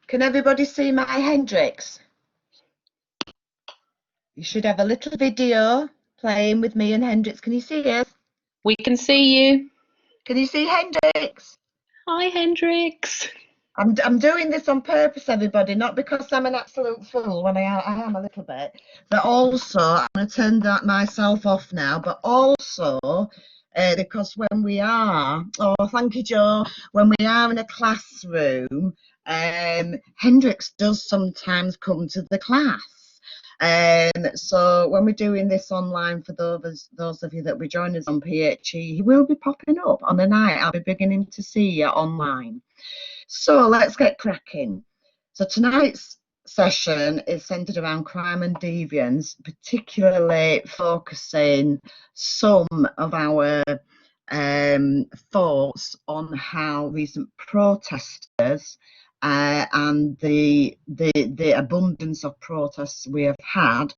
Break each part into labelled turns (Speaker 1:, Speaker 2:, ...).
Speaker 1: Can everybody see my Hendrix? You should have a little video playing with me and Hendrix. Can you see us?
Speaker 2: We can see you.
Speaker 1: Can you see Hendrix?
Speaker 2: Hi, Hendrix.
Speaker 1: I'm doing this on purpose, everybody, not because I'm an absolute fool, when I am a little bit, but also I'm going to turn that myself off now, but also because when we are, oh, thank you, Joe, when we are in a classroom, Hendrix does sometimes come to the class. So when we're doing this online, for those of you that will join us on PHE, he will be popping up on the night. I'll be beginning to see you online. So let's get cracking. So tonight's session is centered around crime and deviance, particularly focusing some of our thoughts on how recent protesters and the abundance of protests we have had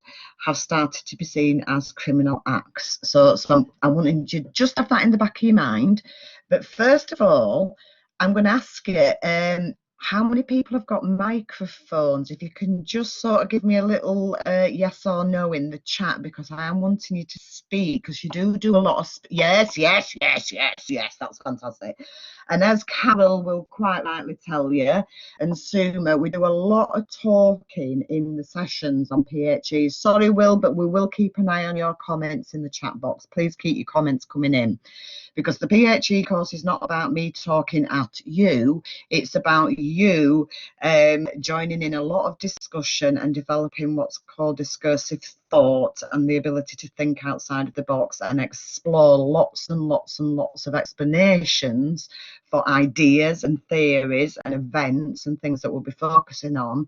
Speaker 1: have started to be seen as criminal acts. So I wanted you to just have that in the back of your mind. But first of all, I'm going to ask you, how many people have got microphones? If you can just sort of give me a little yes or no in the chat, because I am wanting you to speak, because you do a lot of yes, that's fantastic. And as Carol will quite rightly tell you, and Suma, we do a lot of talking in the sessions on PHE. Sorry, Will, but we will keep an eye on your comments in the chat box. Please keep your comments coming in, because the PHE course is not about me talking at you, it's about you joining in a lot of discussion and developing what's called discursive thought and the ability to think outside of the box and explore lots and lots and lots of explanations for ideas and theories and events and things that we'll be focusing on,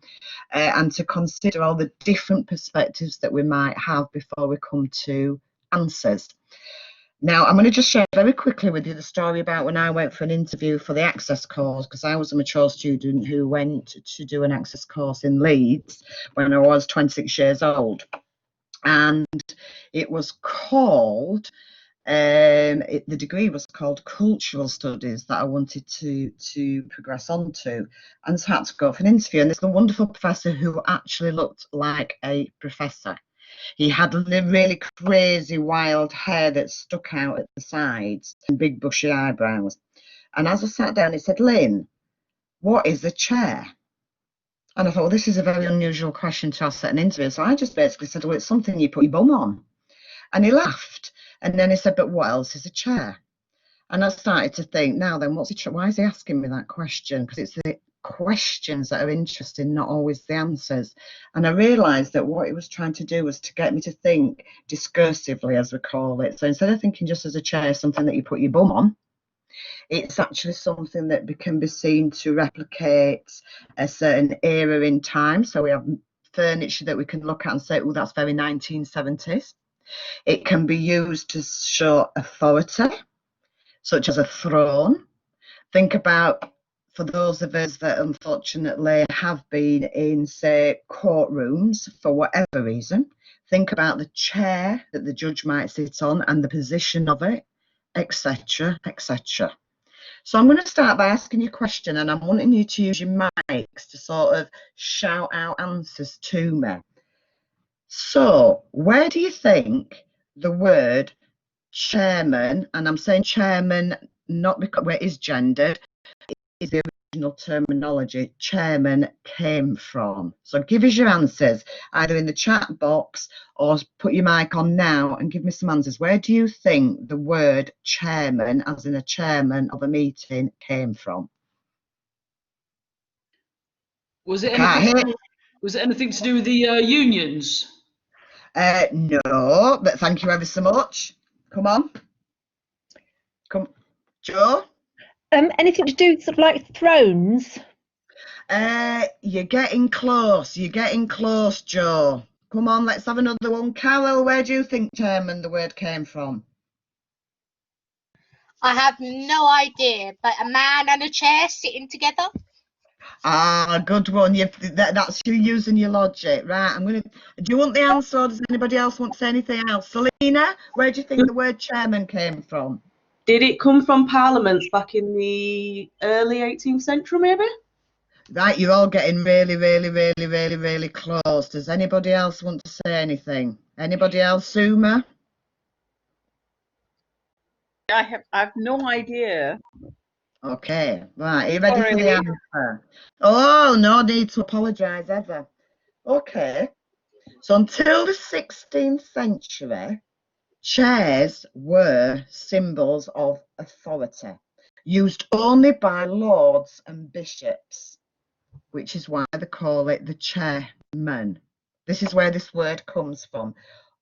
Speaker 1: and to consider all the different perspectives that we might have before we come to answers. Now, I'm going to just share very quickly with you the story about when I went for an interview for the Access course, because I was a mature student who went to do an Access course in Leeds when I was 26 years old. And it was called, the degree was called Cultural Studies that I wanted to progress on to, and so I had to go for an interview. And there's a wonderful professor who actually looked like a professor. He had really crazy wild hair that stuck out at the sides and big bushy eyebrows. And as I sat down, he said, "Lynn, what is a chair?" And I thought, well, this is a very unusual question to ask at an interview. So I just basically said, well, it's something you put your bum on. And he laughed. And then he said, but what else is a chair? And I started to think, now then, why is he asking me that question? Because it's the questions that are interesting, not always the answers. And I realised that what he was trying to do was to get me to think discursively, as we call it. So instead of thinking just as a chair, something that you put your bum on, it's actually something that can be seen to replicate a certain era in time. So we have furniture that we can look at and say, oh, that's very 1970s. It can be used to show authority, such as a throne. Think about, for those of us that unfortunately have been in, say, courtrooms for whatever reason, think about the chair that the judge might sit on and the position of it, etc., etc. So I'm going to start by asking you a question, and I'm wanting you to use your mics to sort of shout out answers to me. So where do you think the word chairman, and I'm saying chairman not because where it is gendered, is the original terminology, chairman, came from? So give us your answers, either in the chat box or put your mic on now and give me some answers. Where do you think the word chairman, as in a chairman of a meeting, came from?
Speaker 3: Was it anything to do with the unions?
Speaker 1: No, but thank you ever so much. Come on. Come, Joe?
Speaker 4: Anything to do with sort of like thrones?
Speaker 1: You're getting close. You're getting close, Joe. Come on, let's have another one. Carol, where do you think chairman, the word, came from?
Speaker 5: I have no idea, but a man and a chair sitting together.
Speaker 1: Ah, good one. That's you using your logic, right? Do you want the answer, or does anybody else want to say anything else? Selena, where do you think the word chairman came from?
Speaker 2: Did it come from parliaments back in the early 18th century, maybe?
Speaker 1: Right, you're all getting really close. Does anybody else want to say anything? Anybody else, Suma?
Speaker 6: I've no idea.
Speaker 1: Okay, right, are you ready for
Speaker 6: Sorry.
Speaker 1: the answer? Oh, no need to apologise ever. Okay, so until the 16th century, chairs were symbols of authority, used only by lords and bishops, which is why they call it the chairman. This is where this word comes from.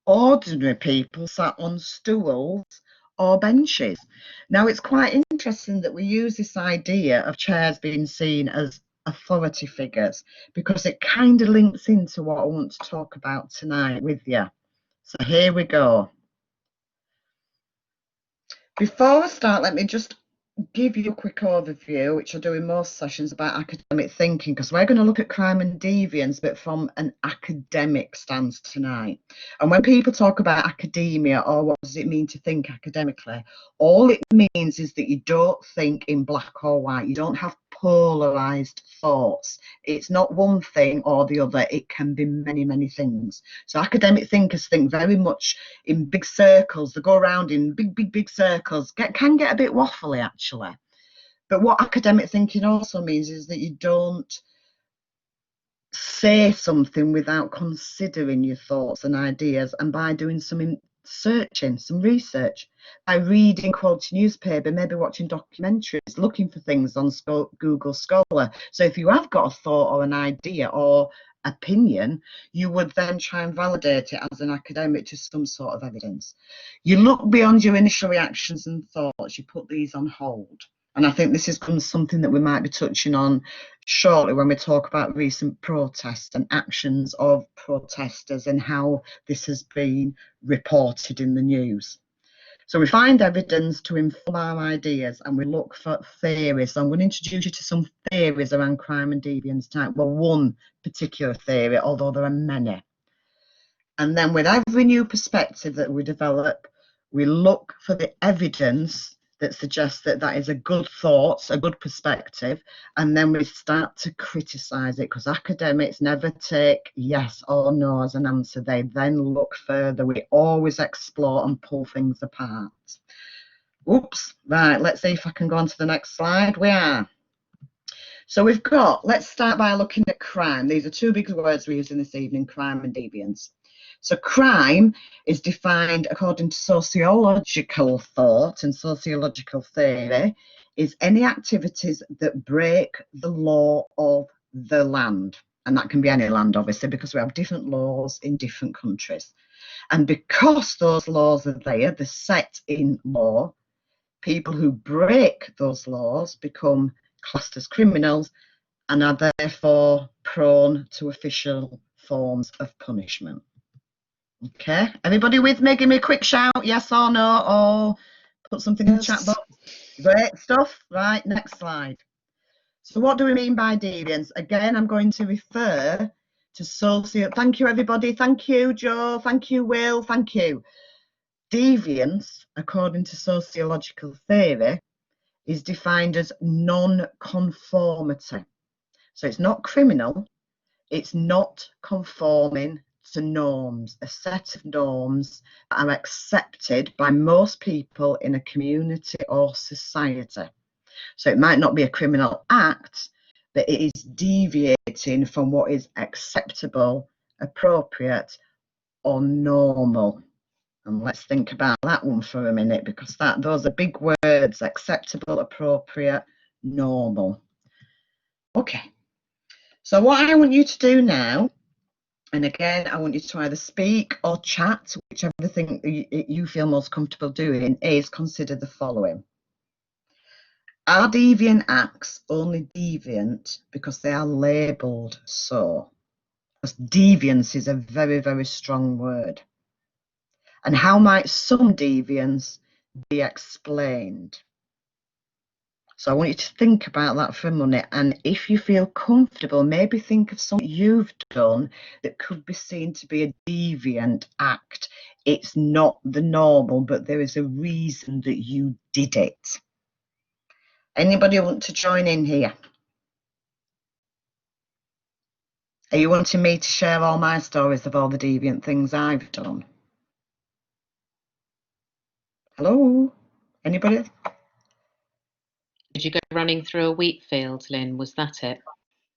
Speaker 1: Ordinary people sat on stools or benches. Now, it's quite interesting that we use this idea of chairs being seen as authority figures, because it kind of links into what I want to talk about tonight with you. So here we go. Before I start, let me just give you a quick overview, which I do in most sessions, about academic thinking, because we're going to look at crime and deviance, but from an academic stance tonight. And when people talk about academia, or what does it mean to think academically, all it means is that you don't think in black or white. You don't have polarized thoughts. It's not one thing or the other. It can be many things. So academic thinkers think very much in big circles. They go around in big circles. Can get a bit waffly, actually. But what academic thinking also means is that you don't say something without considering your thoughts and ideas, and by doing some searching, some research, by reading quality newspaper, maybe watching documentaries, looking for things on Google Scholar. So if you have got a thought or an idea or opinion, you would then try and validate it as an academic to some sort of evidence. You look beyond your initial reactions and thoughts, you put these on hold. And I think this is something that we might be touching on shortly when we talk about recent protests and actions of protesters and how this has been reported in the news. So we find evidence to inform our ideas, and we look for theories. So I'm going to introduce you to some theories around crime and deviance tonight. Well, one particular theory, although there are many. And then with every new perspective that we develop, we look for the evidence that suggests that that is a good thought, a good perspective, and then we start to criticise it, because academics never take yes or no as an answer. They then look further. We always explore and pull things apart. Oops, right, let's see if I can go on to the next slide. We are. So we've got, let's start by looking at crime. These are two big words we're using this evening, crime and deviance. So crime is defined according to sociological thought and sociological theory is any activities that break the law of the land. And that can be any land, obviously, because we have different laws in different countries. And because those laws are there, they're set in law, people who break those laws become classed as criminals and are therefore prone to official forms of punishment. Okay, everybody with me? Give me a quick shout, yes or no, or put something in the chat box. Great stuff. Right, next slide. So what do we mean by deviance? Again, I'm going to refer to thank you, everybody. Thank you, Joe. Thank you, Will. Thank you. Deviance, according to sociological theory, is defined as non-conformity. So it's not criminal. It's not conforming to norms, a set of norms that are accepted by most people in a community or society. So it might not be a criminal act, but it is deviating from what is acceptable, appropriate, or normal. And let's think about that one for a minute, because those are big words: acceptable, appropriate, normal. Okay. So what I want you to do now, and again, I want you to either speak or chat, whichever thing you feel most comfortable doing, is consider the following. Are deviant acts only deviant because they are labelled so? Because deviance is a very strong word. And how might some deviance be explained? So I want you to think about that for a minute, and if you feel comfortable, maybe think of something you've done that could be seen to be a deviant act. It's not the normal, but there is a reason that you did it. Anybody want to join in here? Are you wanting me to share all my stories of all the deviant things I've done? Hello? Anybody?
Speaker 2: Did you go running through a wheat field, Lynn? Was that it?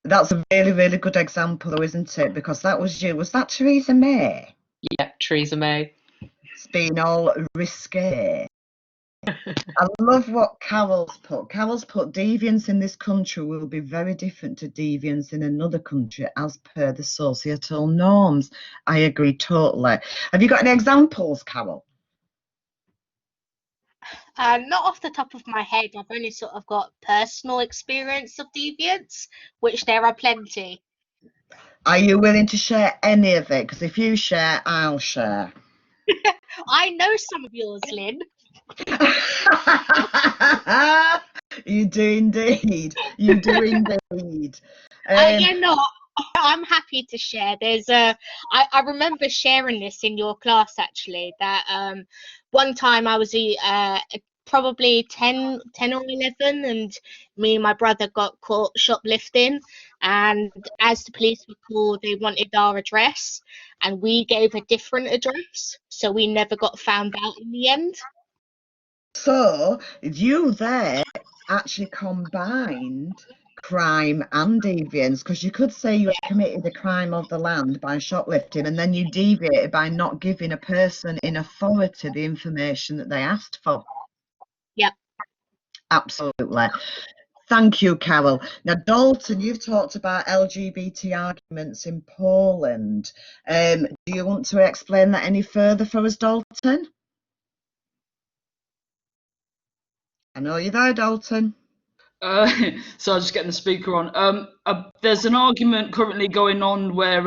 Speaker 1: That's a really, really good example, though, isn't it? Because that was you. Was that Theresa May?
Speaker 2: Yep, Theresa May.
Speaker 1: It's been all risque. I love what Carol's put. Carol's put deviance in this country will be very different to deviance in another country as per the societal norms. I agree totally. Have you got any examples, Carol?
Speaker 5: Not off the top of my head. I've only sort of got personal experience of deviance, which there are plenty.
Speaker 1: Are you willing to share any of it? Because if you share, I'll share.
Speaker 5: I know some of yours, Lynn.
Speaker 1: You do indeed. You do indeed.
Speaker 5: Yeah, no, I'm happy to share. I remember sharing this in your class actually. That one time I was probably 10 or 11, and me and my brother got caught shoplifting. And as the police were called, they wanted our address, and we gave a different address, so we never got found out in the end.
Speaker 1: So you there actually combined crime and deviance, because you could say you had committed a crime of the land by shoplifting, and then you deviated by not giving a person in authority the information that they asked for.
Speaker 5: Yep.
Speaker 1: Absolutely. Thank you, Carol. Now, Dalton, you've talked about LGBT arguments in Poland. Do you want to explain that any further for us, Dalton? I know you're there, Dalton.
Speaker 3: So I was just getting the speaker on. There's an argument currently going on where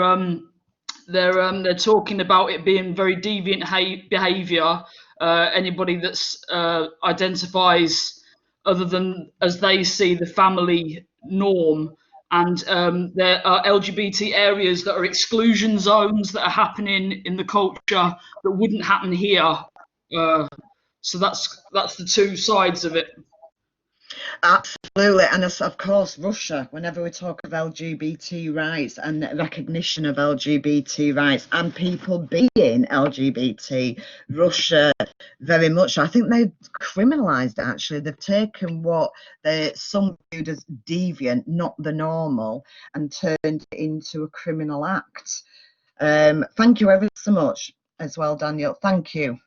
Speaker 3: they're talking about it being very deviant behaviour. Anybody that's identifies other than as they see the family norm, and there are LGBT areas that are exclusion zones that are happening in the culture that wouldn't happen here. So that's the two sides of it.
Speaker 1: Absolutely, and of course Russia, whenever we talk of LGBT rights and recognition of LGBT rights and people being LGBT, Russia very much, I think they've criminalised it actually. They've taken what some viewed as deviant, not the normal, and turned it into a criminal act. Thank you ever so much as well, Daniel. Thank you.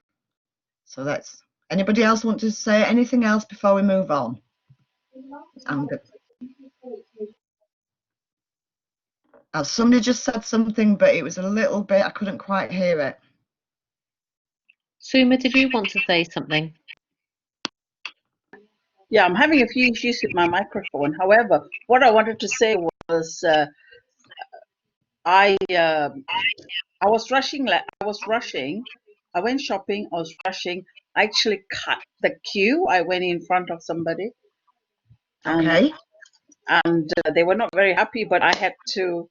Speaker 1: So that's, anybody else want to say anything else before we move on? I'm good. Somebody just said something, but it was a little bit, I couldn't quite hear it.
Speaker 2: Suma, did you want to say something?
Speaker 6: Yeah, I'm having a few issues with my microphone. However, what I wanted to say was I was rushing. I went shopping. I was rushing. I actually cut the queue. I went in front of somebody.
Speaker 1: Okay.
Speaker 6: And they were not very happy, but I had to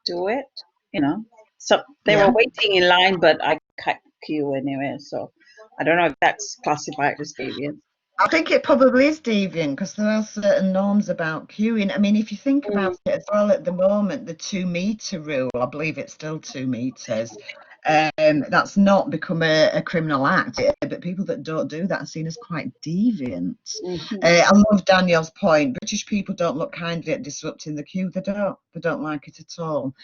Speaker 6: do it, you know. So they were waiting in line, but I cut queue anyway. So I don't know if that's classified as deviant.
Speaker 1: I think it probably is deviant because there are certain norms about queuing. I mean, if you think about it as well, at the moment, the 2 metre rule, I believe it's still 2 metres. That's not become a criminal act, but people that don't do that are seen as quite deviant. I love Danielle's point. British people don't look kindly at disrupting the queue. They don't like it at all.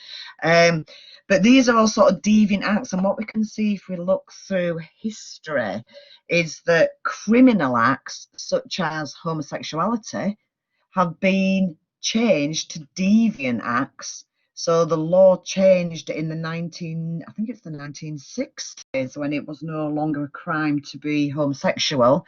Speaker 1: But these are all sort of deviant acts, and what we can see if we look through history is that criminal acts such as homosexuality have been changed to deviant acts. So the law changed in the 1960s when it was no longer a crime to be homosexual,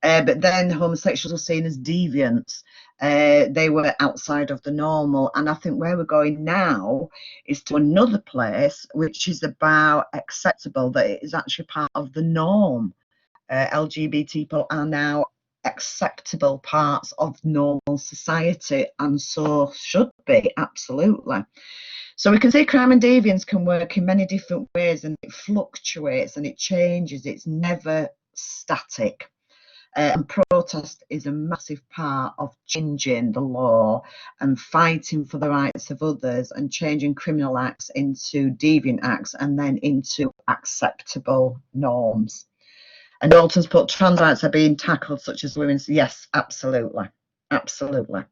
Speaker 1: but then homosexuals were seen as deviants. They were outside of the normal, and I think where we're going now is to another place which is about acceptable, that it is actually part of the norm. LGBT people are now acceptable parts of normal society, and so should be, absolutely. So we can see crime and deviance can work in many different ways, and it fluctuates and it changes. It's never static. And protest is a massive part of changing the law and fighting for the rights of others and changing criminal acts into deviant acts and then into acceptable norms. And Dalton's put trans rights are being tackled, such as women's. Yes, absolutely. Absolutely.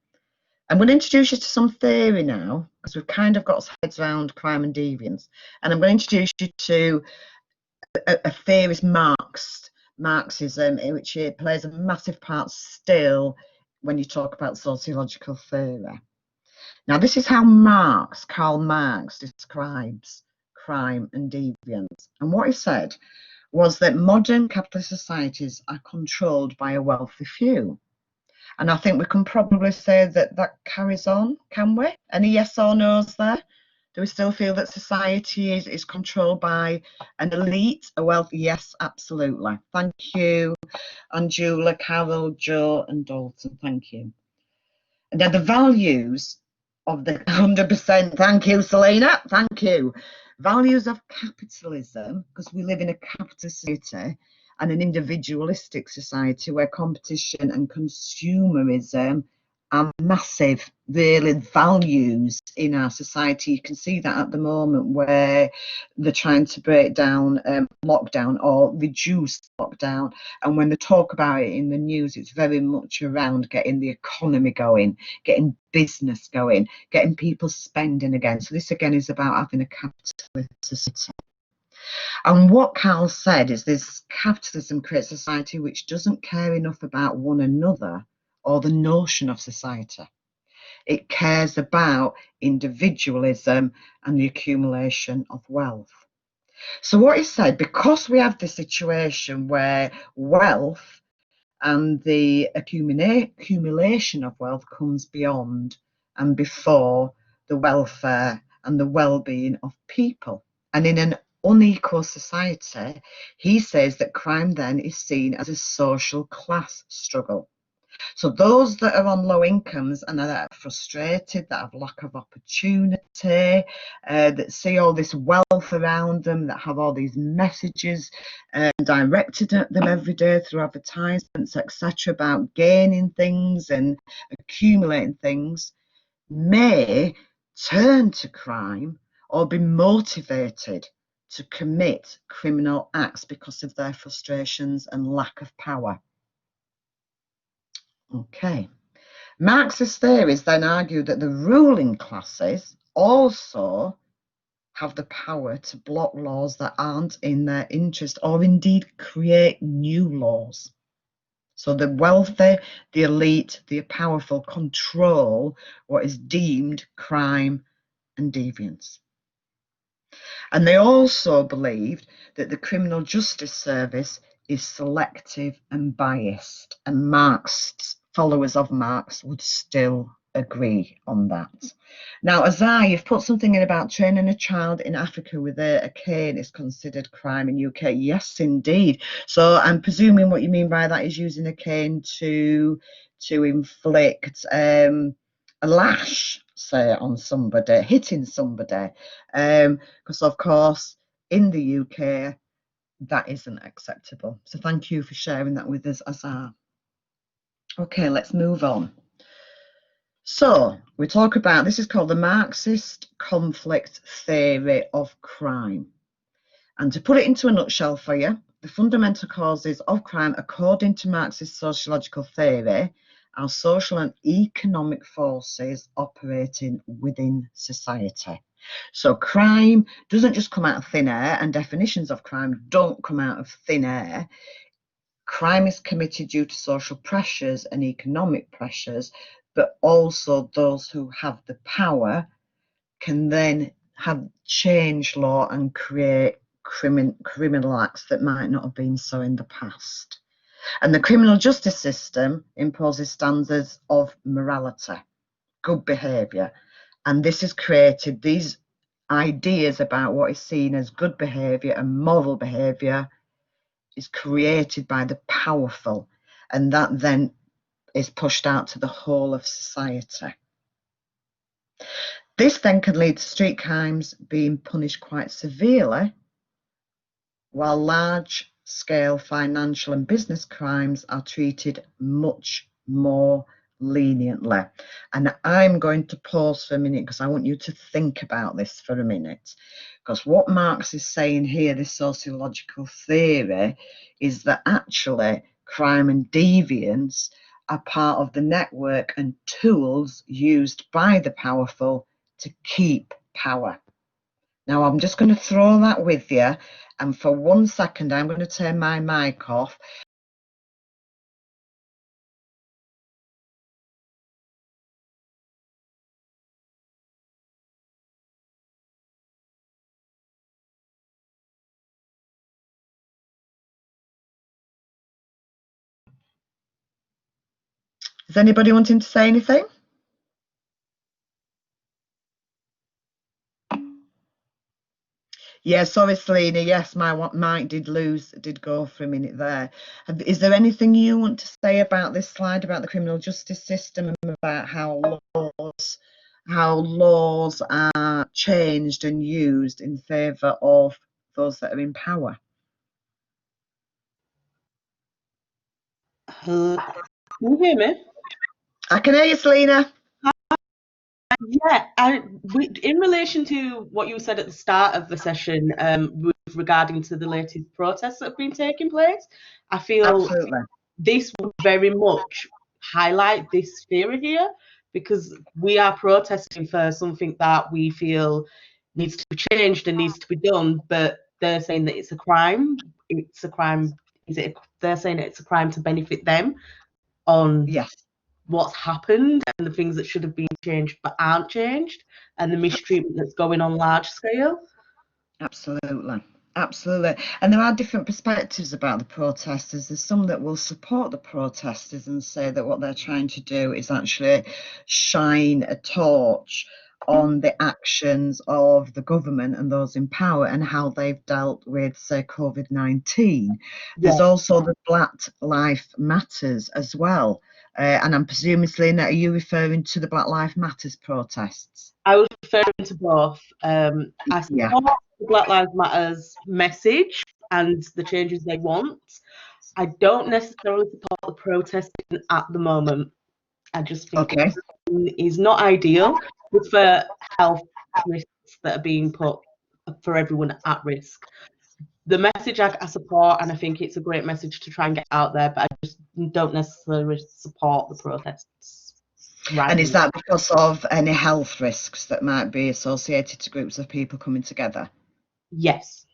Speaker 1: I'm going to introduce you to some theory now, because we've kind of got our heads around crime and deviance. And I'm going to introduce you to a theorist, Marxism, which it plays a massive part still when you talk about sociological theory. Now, this is how Karl Marx describes crime and deviance. And what he said was that modern capitalist societies are controlled by a wealthy few. And I think we can probably say that that carries on, can we? Any yes or no's there? Do we still feel that society is controlled by an elite, a wealthy? Yes, absolutely. Thank you, Angela, Carol, Joe, and Dalton. Thank you. And then the values of the 100%. Thank you, Selena. Thank you. Values of capitalism, because we live in a capitalist society and an individualistic society where competition and consumerism are massive, really, values in our society. You can see that at the moment where they're trying to break down lockdown or reduce lockdown. And when they talk about it in the news, it's very much around getting the economy going, getting business going, getting people spending again. So this again is about having a capitalist society. And what Carl said is this capitalism creates a society which doesn't care enough about one another or the notion of society. It cares about individualism and the accumulation of wealth. So what he said, because we have this situation where wealth and the accumulation of wealth comes beyond and before the welfare and the well-being of people. And in an unequal society, he says that crime then is seen as a social class struggle. So those that are on low incomes and that are frustrated, that have lack of opportunity, that see all this wealth around them, that have all these messages directed at them every day through advertisements, etc., about gaining things and accumulating things, may turn to crime or be motivated to commit criminal acts because of their frustrations and lack of power. Okay. Marxist theories then argue that the ruling classes also have the power to block laws that aren't in their interest or indeed create new laws. So the wealthy, the elite, the powerful control what is deemed crime and deviance. And they also believed that the criminal justice service is selective and biased, and followers of Marx would still agree on that. Now, Azar, you've put something in about training a child in Africa with a cane is considered crime in UK. Yes, indeed. So I'm presuming what you mean by that is using a cane to inflict a lash, say, on somebody, hitting somebody, because of course in the UK that isn't acceptable. So thank you for sharing that with us, Azar. Okay, let's move on. So we talk about, this is called the Marxist conflict theory of crime. And to put it into a nutshell for you, the fundamental causes of crime, according to Marxist sociological theory, are social and economic forces operating within society. So crime doesn't just come out of thin air, and definitions of crime don't come out of thin air. Crime is committed due to social pressures and economic pressures, but also those who have the power can then change law and create criminal acts that might not have been so in the past. And the criminal justice system imposes standards of morality, good behaviour, and this has created these ideas about what is seen as good behaviour and moral behaviour is created by the powerful, and that then is pushed out to the whole of society. This then can lead to street crimes being punished quite severely, while large scale financial and business crimes are treated much more leniently. And I'm going to pause for a minute because I want you to think about this for a minute. Because what Marx is saying here, this sociological theory, is that actually crime and deviance are part of the network and tools used by the powerful to keep power. Now, I'm just going to throw that with you, and for 1 second, I'm going to turn my mic off. Is anybody wanting to say anything? Yeah, sorry, Selena. Yes, my mic did go for a minute there. Is there anything you want to say about this slide, about the criminal justice system, and about how laws are changed and used in favour of those that are in power?
Speaker 7: Can you hear me?
Speaker 1: I can hear you, Selena.
Speaker 7: Yeah, in relation to what you said at the start of the session, regarding to the latest protests that have been taking place, I feel
Speaker 1: Absolutely.
Speaker 7: this would very much highlight this theory here, because we are protesting for something that we feel needs to be changed and needs to be done, but they're saying that it's a crime. It's a crime. They're saying it's a crime to benefit them on
Speaker 1: Yes.
Speaker 7: what's happened and the things that should have been changed but aren't changed, and the mistreatment that's going on large scale.
Speaker 1: Absolutely. Absolutely. And there are different perspectives about the protesters. There's some that will support the protesters and say that what they're trying to do is actually shine a torch on the actions of the government and those in power and how they've dealt with, say, COVID-19. There's also the Black Lives Matters as well. And I'm presuming, Selena, are you referring to the Black Lives Matters protests?
Speaker 7: I was referring to both. I support the Black Lives Matters message and the changes they want. I don't necessarily support the protesting at the moment. I just think it is not ideal for health risks that are being put for everyone at risk. The message I support, and I think it's a great message to try and get out there, but I just don't necessarily support the protests. Right.
Speaker 1: And is that because of any health risks that might be associated to groups of people coming together?
Speaker 7: Yes.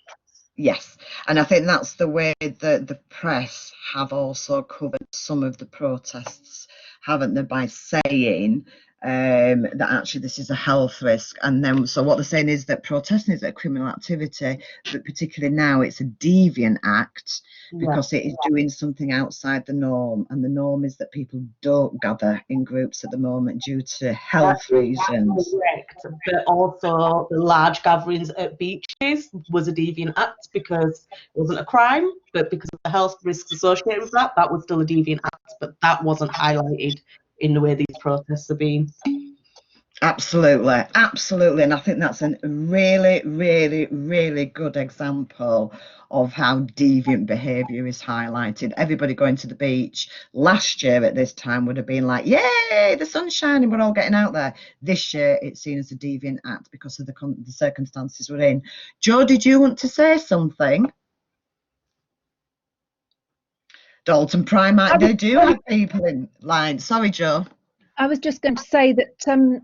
Speaker 1: Yes, and I think that's the way that the press have also covered some of the protests, haven't they, by saying that actually this is a health risk. And then, so what they're saying is that protesting is a criminal activity, but particularly now it's a deviant act because it is doing something outside the norm. And the norm is that people don't gather in groups at the moment due to health reasons.
Speaker 7: Correct. But also the large gatherings at beaches was a deviant act because it wasn't a crime, but because of the health risks associated with that, that was still a deviant act, but that wasn't highlighted in the way these protests are being.
Speaker 1: Absolutely, absolutely. And I think that's a really, really, really good example of how deviant behaviour is highlighted. Everybody going to the beach last year at this time would have been like, yay, the sun's shining, we're all getting out there. This year it's seen as a deviant act because of the circumstances we're in. Jo, did you want to say something? Dalton Primark, they do have people in line. Sorry, Jo.
Speaker 4: I was just going to say that on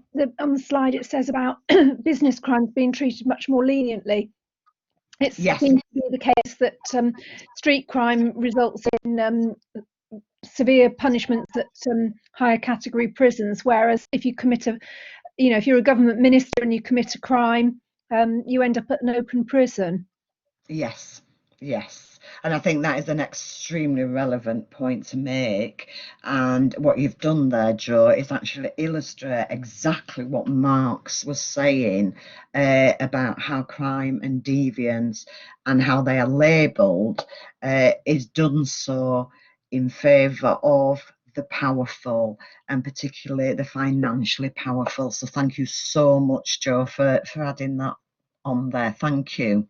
Speaker 4: the slide it says about business crimes being treated much more leniently. It seems to be the case that street crime results in severe punishments at higher category prisons, whereas if you commit if you're a government minister and you commit a crime, you end up at an open prison.
Speaker 1: Yes, yes. And I think that is an extremely relevant point to make. And what you've done there, Jo, is actually illustrate exactly what Marx was saying about how crime and deviance and how they are labelled is done so in favour of the powerful and particularly the financially powerful. So thank you so much, Jo, for adding that on there. Thank you.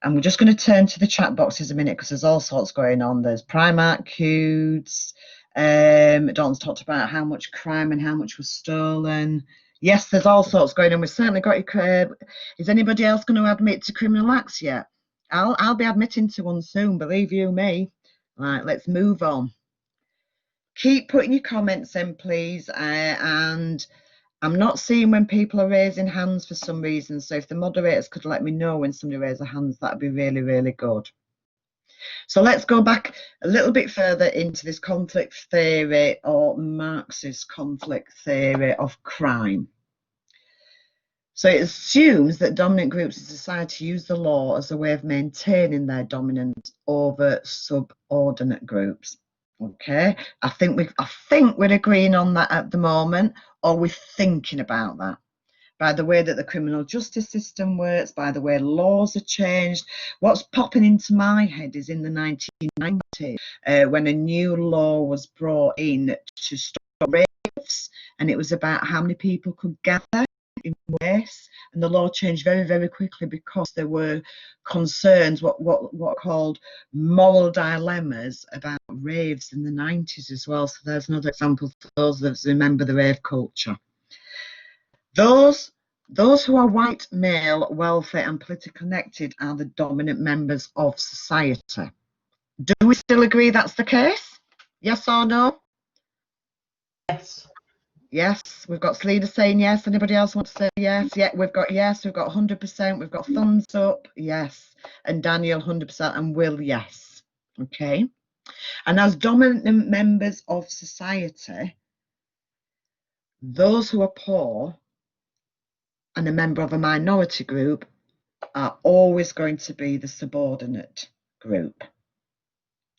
Speaker 1: And we're just going to turn to the chat boxes a minute because there's all sorts going on. There's Primark queues. Dawn's talked about how much crime and how much was stolen. Yes, there's all sorts going on. We've certainly got your. Is anybody else going to admit to criminal acts yet? I'll be admitting to one soon, believe you me. Right, let's move on. Keep putting your comments in, please. And I'm not seeing when people are raising hands for some reason. So if the moderators could let me know when somebody raises their hands, that'd be really, really good. So let's go back a little bit further into this conflict theory, or Marxist conflict theory of crime. So it assumes that dominant groups in society use the law as a way of maintaining their dominance over subordinate groups. Okay, I think we're agreeing on that at the moment, or we're thinking about that. By the way that the criminal justice system works, by the way laws are changed. What's popping into my head is in the 1990s, when a new law was brought in to stop raves, and it was about how many people could gather in race, and the law changed very, very quickly because there were concerns, what are called moral dilemmas about raves in the 90s as well. So there's another example for those that remember the rave culture. Those who are white, male, wealthy and politically connected are the dominant members of society. Do we still agree that's the case? Yes or no?
Speaker 7: Yes.
Speaker 1: Yes, we've got Selena saying yes. Anybody else want to say yes? Yeah, we've got yes, we've got 100%, we've got thumbs up, yes. And Daniel 100% and Will, yes. Okay. And as dominant members of society, those who are poor and a member of a minority group are always going to be the subordinate group.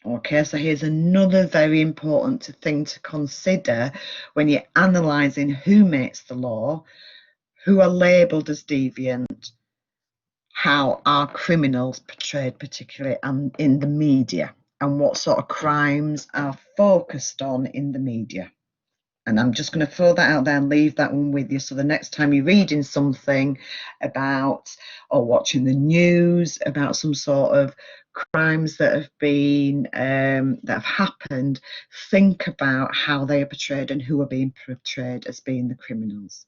Speaker 1: Okay, so here's another very important thing to consider when you're analysing who makes the law, who are labelled as deviant, how are criminals portrayed particularly in the media, and what sort of crimes are focused on in the media. And I'm just going to throw that out there and leave that one with you. So the next time you're reading something about or watching the news about some sort of crimes that have been that have happened, think about how they are portrayed and who are being portrayed as being the criminals.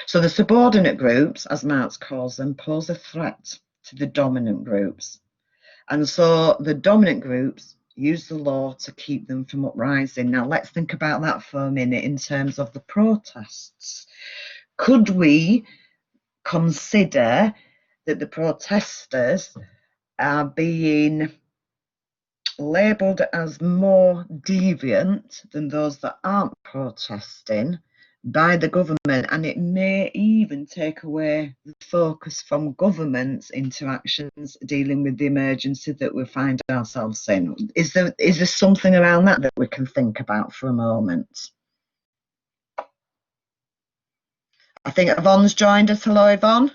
Speaker 1: So the subordinate groups, as Marx calls them, pose a threat to the dominant groups. And so the dominant groups use the law to keep them from uprising. Now let's think about that for a minute in terms of the protests. Could we consider that the protesters are being labelled as more deviant than those that aren't protesting by the government, and it may even take away the focus from government's interactions dealing with the emergency that we find ourselves in? Is there something around that we can think about for a moment? I think Yvonne's joined us. Hello, Yvonne.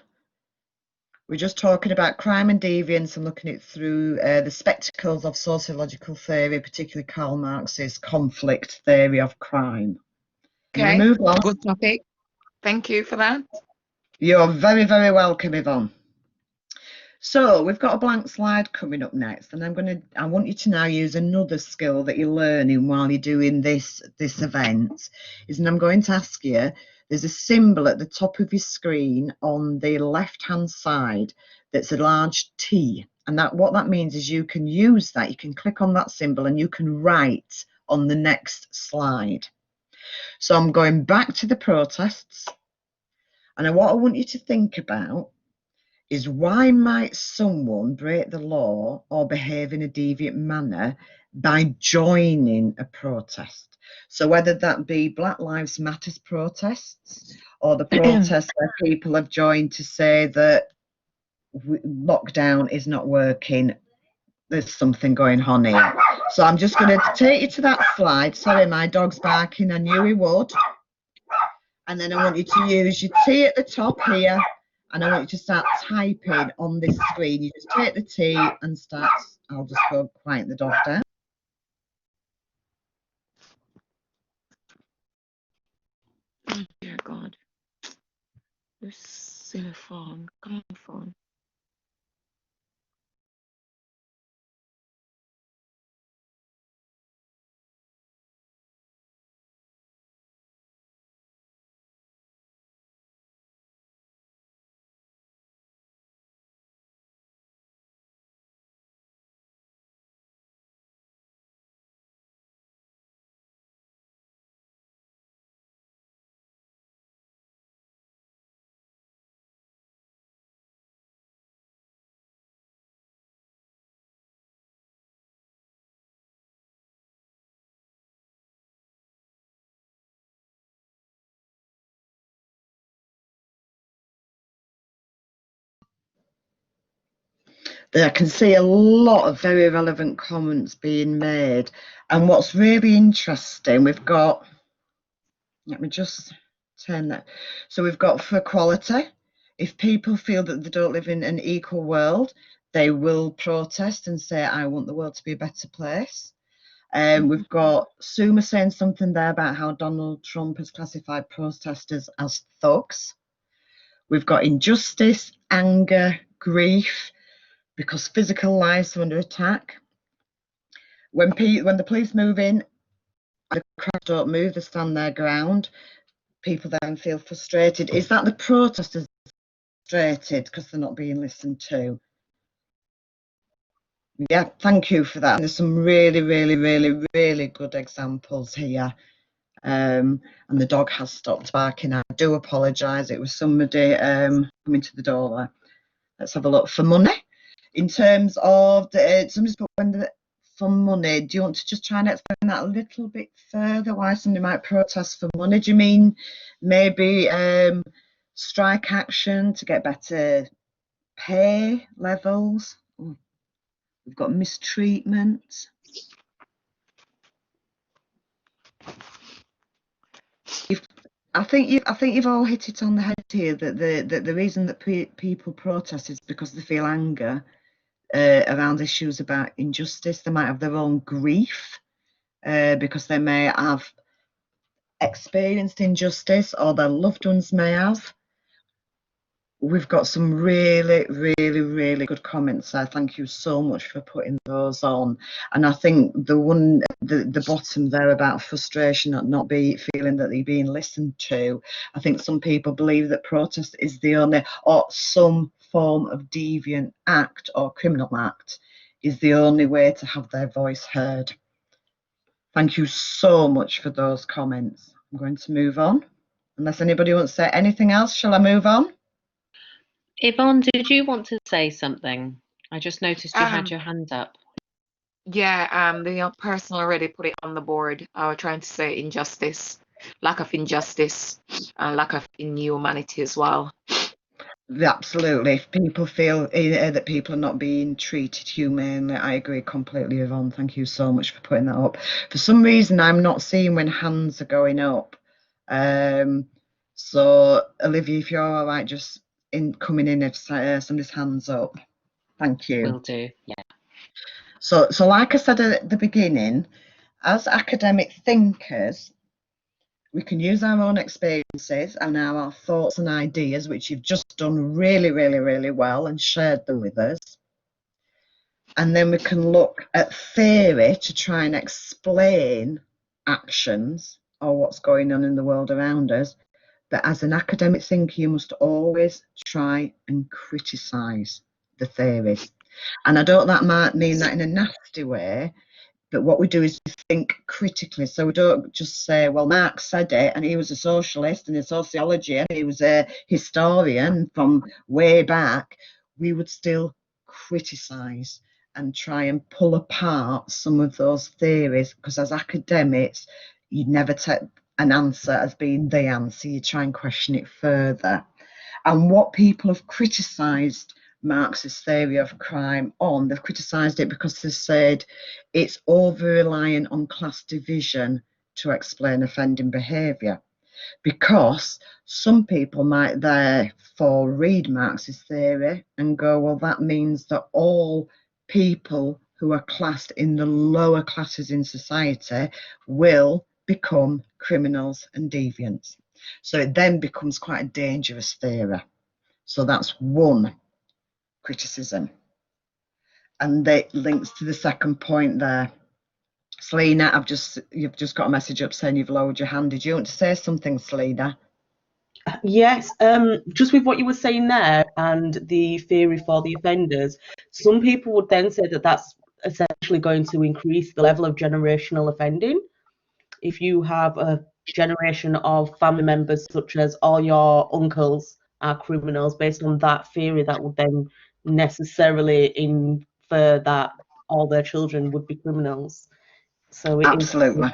Speaker 1: We're just talking about crime and deviance and looking at it through the spectacles of sociological theory, particularly Karl Marx's conflict theory of crime.
Speaker 8: Okay,
Speaker 1: move on.
Speaker 8: Good topic. Thank you for that.
Speaker 1: You're very, very welcome, Yvonne. So we've got a blank slide coming up next, and I want you to now use another skill that you're learning while you're doing this event. And I'm going to ask you, there's a symbol at the top of your screen on the left-hand side that's a large T, and what that means is you can use that, you can click on that symbol and you can write on the next slide. So I'm going back to the protests, and what I want you to think about is, why might someone break the law or behave in a deviant manner by joining a protest? So whether that be Black Lives Matters protests or the protests where people have joined to say that lockdown is not working, there's something going on here. So I'm just going to take you to that slide. Sorry, my dog's barking, I knew he would. And then I want you to use your T at the top here, and I want you to start typing on this screen. You just take the T and start. I'll just go quiet the dog down.
Speaker 8: Oh dear God. There's Silly phone. Come on, phone.
Speaker 1: I can see a lot of very relevant comments being made. And what's really interesting, we've got, let me just turn that. So we've got for equality. If people feel that they don't live in an equal world, they will protest and say, I want the world to be a better place. We've got Suma saying something there about how Donald Trump has classified protesters as thugs. We've got injustice, anger, grief, because physical lives are under attack. When the police move in, the crowd don't move, they stand their ground. People then feel frustrated. Is that the protesters frustrated because they're not being listened to? Yeah, thank you for that. There's some really, really, really, really good examples here. And the dog has stopped barking. I do apologise. It was somebody coming to the door there. Let's have a look. For money, in terms of somebody's put for money. Do you want to just try and explain that a little bit further? Why somebody might protest for money? Do you mean maybe strike action to get better pay levels? Ooh, we've got mistreatment. I think you've all hit it on the head here. That the reason that people protest is because they feel anger around issues about injustice. They might have their own grief because they may have experienced injustice, or their loved ones may have. We've got some really, really, really good comments there. Thank you so much for putting those on. And I think the one, the bottom there about frustration at not feeling that they're being listened to. I think some people believe that protest is the only, or some form of deviant act or criminal act is the only way to have their voice heard. Thank you so much for those comments. I'm going to move on. Unless anybody wants to say anything else, shall I move on?
Speaker 2: Yvonne, did you want to say something? I just noticed you had your hand up.
Speaker 8: Yeah, the person already put it on the board. I was trying to say injustice, lack of injustice, and lack of inhumanity as well.
Speaker 1: Absolutely. If people feel that people are not being treated humanely, I agree completely, Yvonne. Thank you so much for putting that up. For some reason, I'm not seeing when hands are going up. So, Olivia, if you're all right, just coming in if somebody's hands up. Thank you.
Speaker 2: Will do, yeah.
Speaker 1: So like I said at the beginning, as academic thinkers, we can use our own experiences and our thoughts and ideas, which you've just done really, really, really well and shared them with us. And then we can look at theory to try and explain actions or what's going on in the world around us. But as an academic thinker, you must always try and criticise the theories. And I don't mean that in a nasty way, but what we do is we think critically. So we don't just say, well, Marx said it and he was a socialist and in sociology and he was a historian from way back. We would still criticise and try and pull apart some of those theories, because as academics, you'd never take an answer as being the answer. You try and question it further. And what people have criticised Marxist theory of crime on, they've criticised it because they said it's over-reliant on class division to explain offending behaviour. Because some people might therefore read Marxist theory and go, well, that means that all people who are classed in the lower classes in society will become criminals and deviants. So it then becomes quite a dangerous theory. So that's one criticism. And that links to the second point there. Selena, you've just got a message up saying you've lowered your hand. Did you want to say something, Selena?
Speaker 7: Yes, just with what you were saying there and the theory for the offenders, some people would then say that that's essentially going to increase the level of generational offending. If you have a generation of family members, such as all your uncles are criminals, based on that theory, that would then necessarily infer that all their children would be criminals. So it
Speaker 1: Absolutely.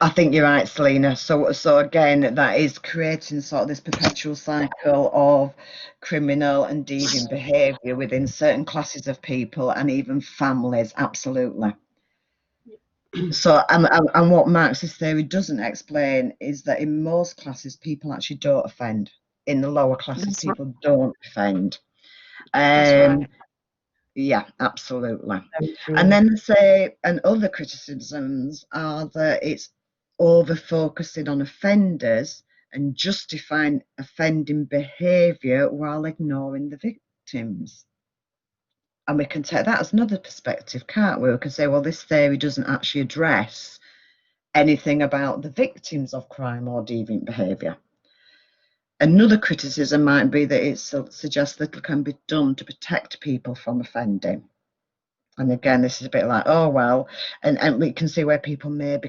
Speaker 1: I think you're right, Selena. So again, that is creating sort of this perpetual cycle of criminal and deviant behaviour within certain classes of people and even families. Absolutely. So, and what Marxist theory doesn't explain is that in most classes, people actually don't offend. In the lower classes, people don't offend. Yeah, absolutely. And then and other criticisms are that it's over focusing on offenders and justifying offending behaviour while ignoring the victims. And we can take that as another perspective, can't we? We can say, well, this theory doesn't actually address anything about the victims of crime or deviant behaviour. Another criticism might be that it suggests little can be done to protect people from offending. And again, this is a bit like, oh, well, and we can see where people may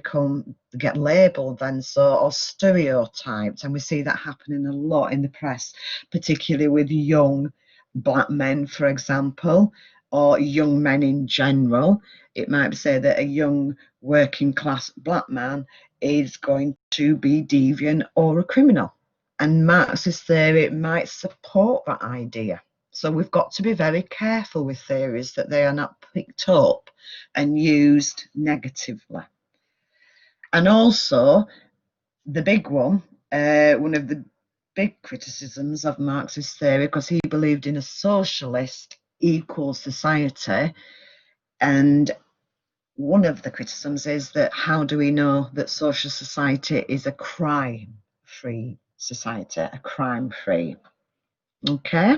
Speaker 1: get labelled then, or stereotyped. And we see that happening a lot in the press, particularly with young black men, for example, or young men in general. It might say that a young working class black man is going to be deviant or a criminal. And Marxist theory might support that idea. So we've got to be very careful with theories that they are not picked up and used negatively. And also, the big one of the big criticisms of Marxist theory, because he believed in a socialist equal society, and one of the criticisms is that how do we know that social society is a crime-free society, a crime-free? Okay,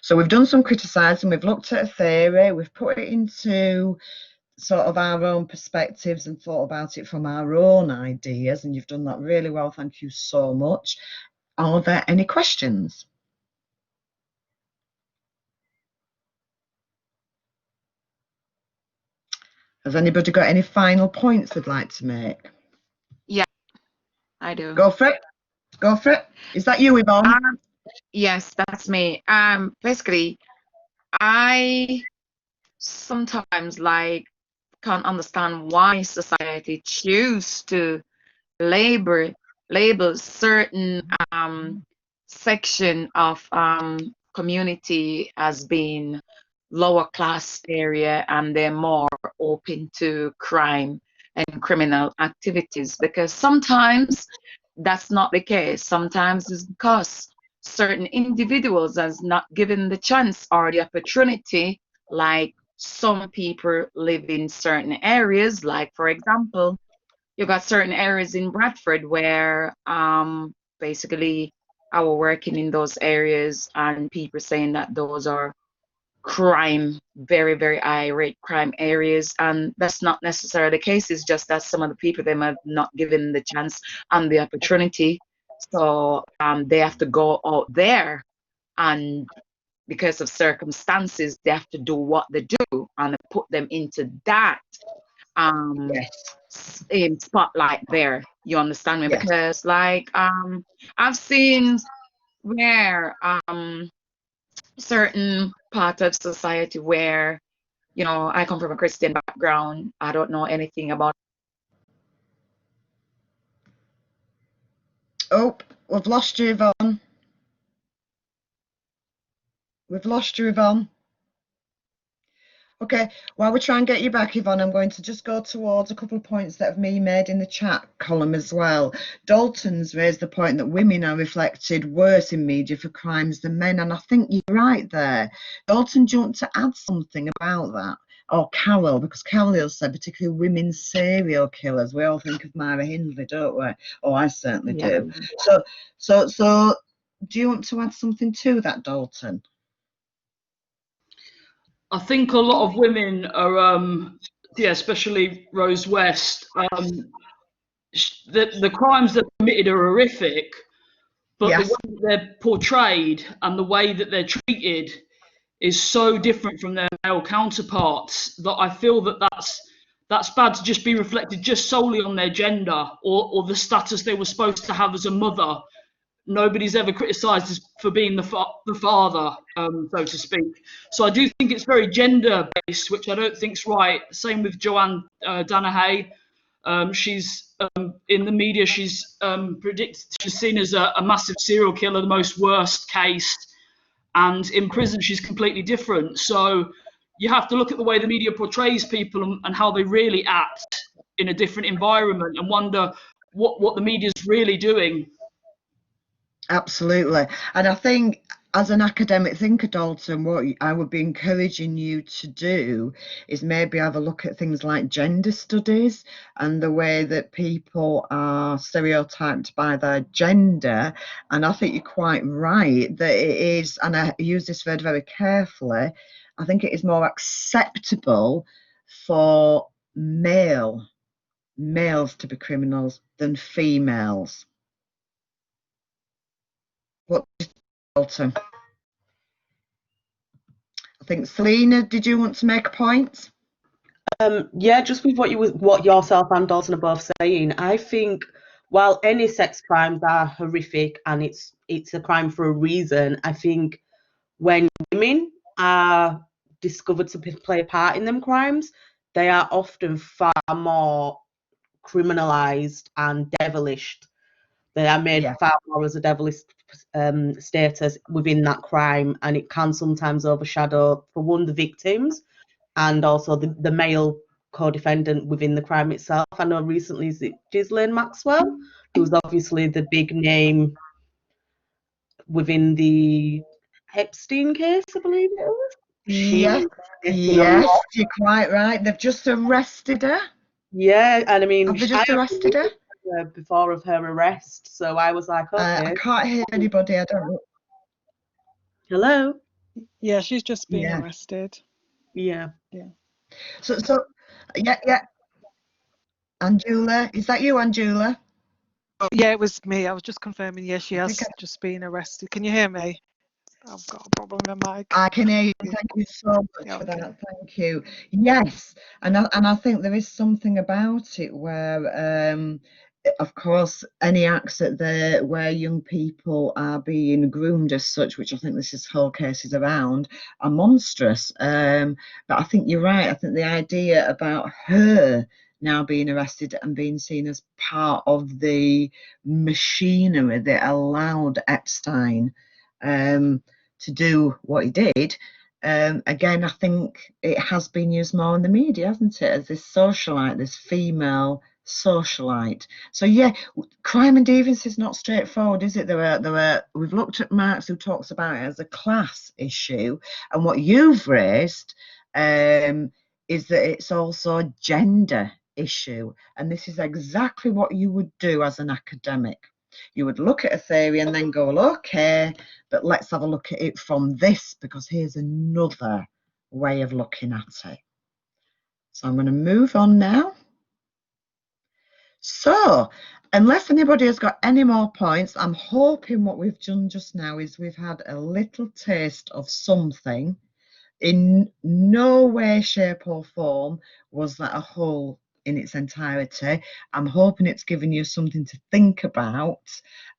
Speaker 1: so we've done some criticising, we've looked at a theory, we've put it into sort of our own perspectives and thought about it from our own ideas, and you've done that really well. Thank you so much. Are there any questions? Has anybody got any final points they'd like to make?
Speaker 8: Yeah, I do.
Speaker 1: Go for it. Go for it. Is that you, Yvonne?
Speaker 8: Yes, that's me. Basically, I sometimes can't understand why society choose to label certain section of community as being lower class area, and they're more open to crime and criminal activities, because sometimes that's not the case. Sometimes it's because certain individuals are not given the chance or the opportunity. Like some people live in certain areas, like for example, you got certain areas in Bradford where basically I was working in those areas, and people saying that those are crime, very, very high rate crime areas, and that's not necessarily the case. It's just that some of the people, they might not given the chance and the opportunity, so they have to go out there, and because of circumstances they have to do what they do, and put them into that spotlight there. You understand me? Yes. Because like I've seen where certain part of society where, you know, I come from a Christian background, I don't know anything about.
Speaker 1: Oh, we've lost you, Yvonne. We've lost you, Yvonne. Okay, while we try and get you back, Yvonne, I'm going to just go towards a couple of points that have been made in the chat column as well. Dalton's raised the point that women are reflected worse in media for crimes than men, and I think you're right there. Dalton, do you want to add something about that? Or Carol, because Carol said particularly women serial killers. We all think of Myra Hindley, don't we? Oh, I certainly do. So do you want to add something to that, Dalton?
Speaker 3: I think a lot of women are, yeah, especially Rose West, the crimes they've committed are horrific, but
Speaker 1: Yes.
Speaker 3: the way that they're portrayed and the way that they're treated is so different from their male counterparts that I feel that that's bad to just be reflected just solely on their gender or the status they were supposed to have as a mother. Nobody's ever criticised for being the father, so to speak. So I do think it's very gender-based, which I don't think's right. Same with Joanne Danahay. She's in the media. She's she's seen as a massive serial killer, the most worst case, and in prison she's completely different. So you have to look at the way the media portrays people and how they really act in a different environment, and wonder what the media's really doing.
Speaker 1: Absolutely. And I think as an academic thinker, Dalton, what I would be encouraging you to do is maybe have a look at things like gender studies and the way that people are stereotyped by their gender. And I think you're quite right that it is, and I use this word very carefully, I think it is more acceptable for males to be criminals than females. What, Dalton? I think Selena, did you want to make a point?
Speaker 7: Yeah, just with what yourself and Dalton are both saying, I think while any sex crimes are horrific and it's a crime for a reason, I think when women are discovered to play a part in them crimes, they are often far more criminalized and devilished. They are made far more as a devilish status within that crime, and it can sometimes overshadow, for one, the victims and also the male co-defendant within the crime itself. I know recently, is it Ghislaine Maxwell, who's obviously the big name within the Epstein case, I believe it was.
Speaker 1: Yes, you're quite right. They've just arrested her.
Speaker 7: Yeah, and I mean,
Speaker 1: have they just arrested her?
Speaker 7: Before of her arrest, so I was like, okay.
Speaker 1: I can't hear anybody. I don't know.
Speaker 7: Hello.
Speaker 9: Yeah, she's just been arrested.
Speaker 7: Yeah.
Speaker 1: So yeah. Angela, is that you, Angela?
Speaker 9: Yeah, it was me. I was just confirming. Yeah, she has just been arrested. Can you hear me? I've got a problem with my mic.
Speaker 1: I can hear you. Thank you so much for that. Thank you. Yes, and I think there is something about it where, of course, any acts where young people are being groomed as such, which I think this whole case is around, are monstrous. But I think you're right. I think the idea about her now being arrested and being seen as part of the machinery that allowed Epstein to do what he did, again, I think it has been used more in the media, hasn't it, as this socialite, this female socialite. So yeah, crime and deviance is not straightforward, is it? We've looked at Marx, who talks about it as a class issue, and what you've raised is that it's also a gender issue, and this is exactly what you would do as an academic. You would look at a theory and then go, well, okay, but let's have a look at it from this, because here's another way of looking at it. So I'm going to move on now. So, unless anybody has got any more points, I'm hoping what we've done just now is we've had a little taste of something. In no way, shape or form was that a whole in its entirety. I'm hoping it's given you something to think about,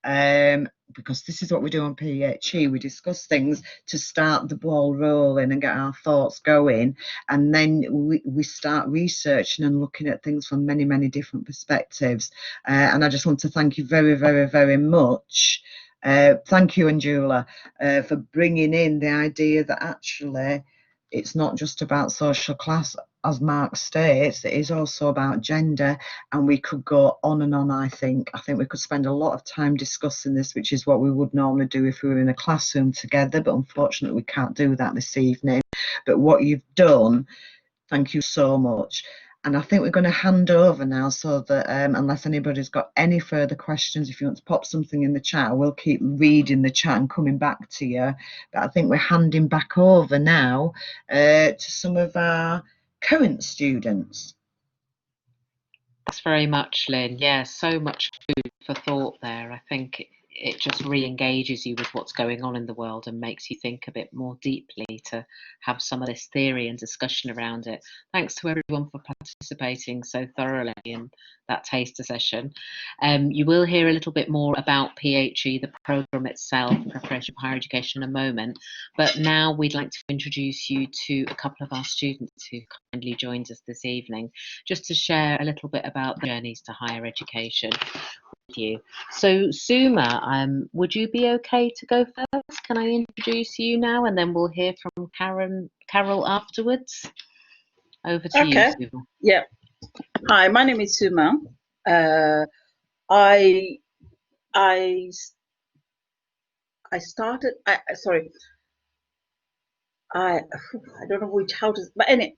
Speaker 1: because this is what we do on PHE. We discuss things to start the ball rolling and get our thoughts going, and then we start researching and looking at things from many, many different perspectives. And I just want to thank you very, very, very much. Thank you, Angela, for bringing in the idea that actually it's not just about social class, as Marx states, it is also about gender, and we could go on and on. I think we could spend a lot of time discussing this, which is what we would normally do if we were in a classroom together, but unfortunately we can't do that this evening. But what you've done, thank you so much. And I think we're going to hand over now, so that unless anybody's got any further questions, if you want to pop something in the chat, we'll keep reading the chat and coming back to you. But I think we're handing back over now to some of our current students.
Speaker 2: Thanks very much, Lynn. Yeah, so much food for thought there. I think it just re-engages you with what's going on in the world and makes you think a bit more deeply to have some of this theory and discussion around it. Thanks to everyone for participating so thoroughly in that taster session. You will hear a little bit more about PHE, the programme itself, Preparation for Higher Education, in a moment. But now we'd like to introduce you to a couple of our students who kindly joined us this evening, just to share a little bit about their journeys to higher education with you. So Suma, would you be okay to go first? Can I introduce you now, and then we'll hear from Carol afterwards? Over to you, Suma.
Speaker 6: Yeah. Hi, my name is Suma. I started. Sorry. I don't know how to. But anyway,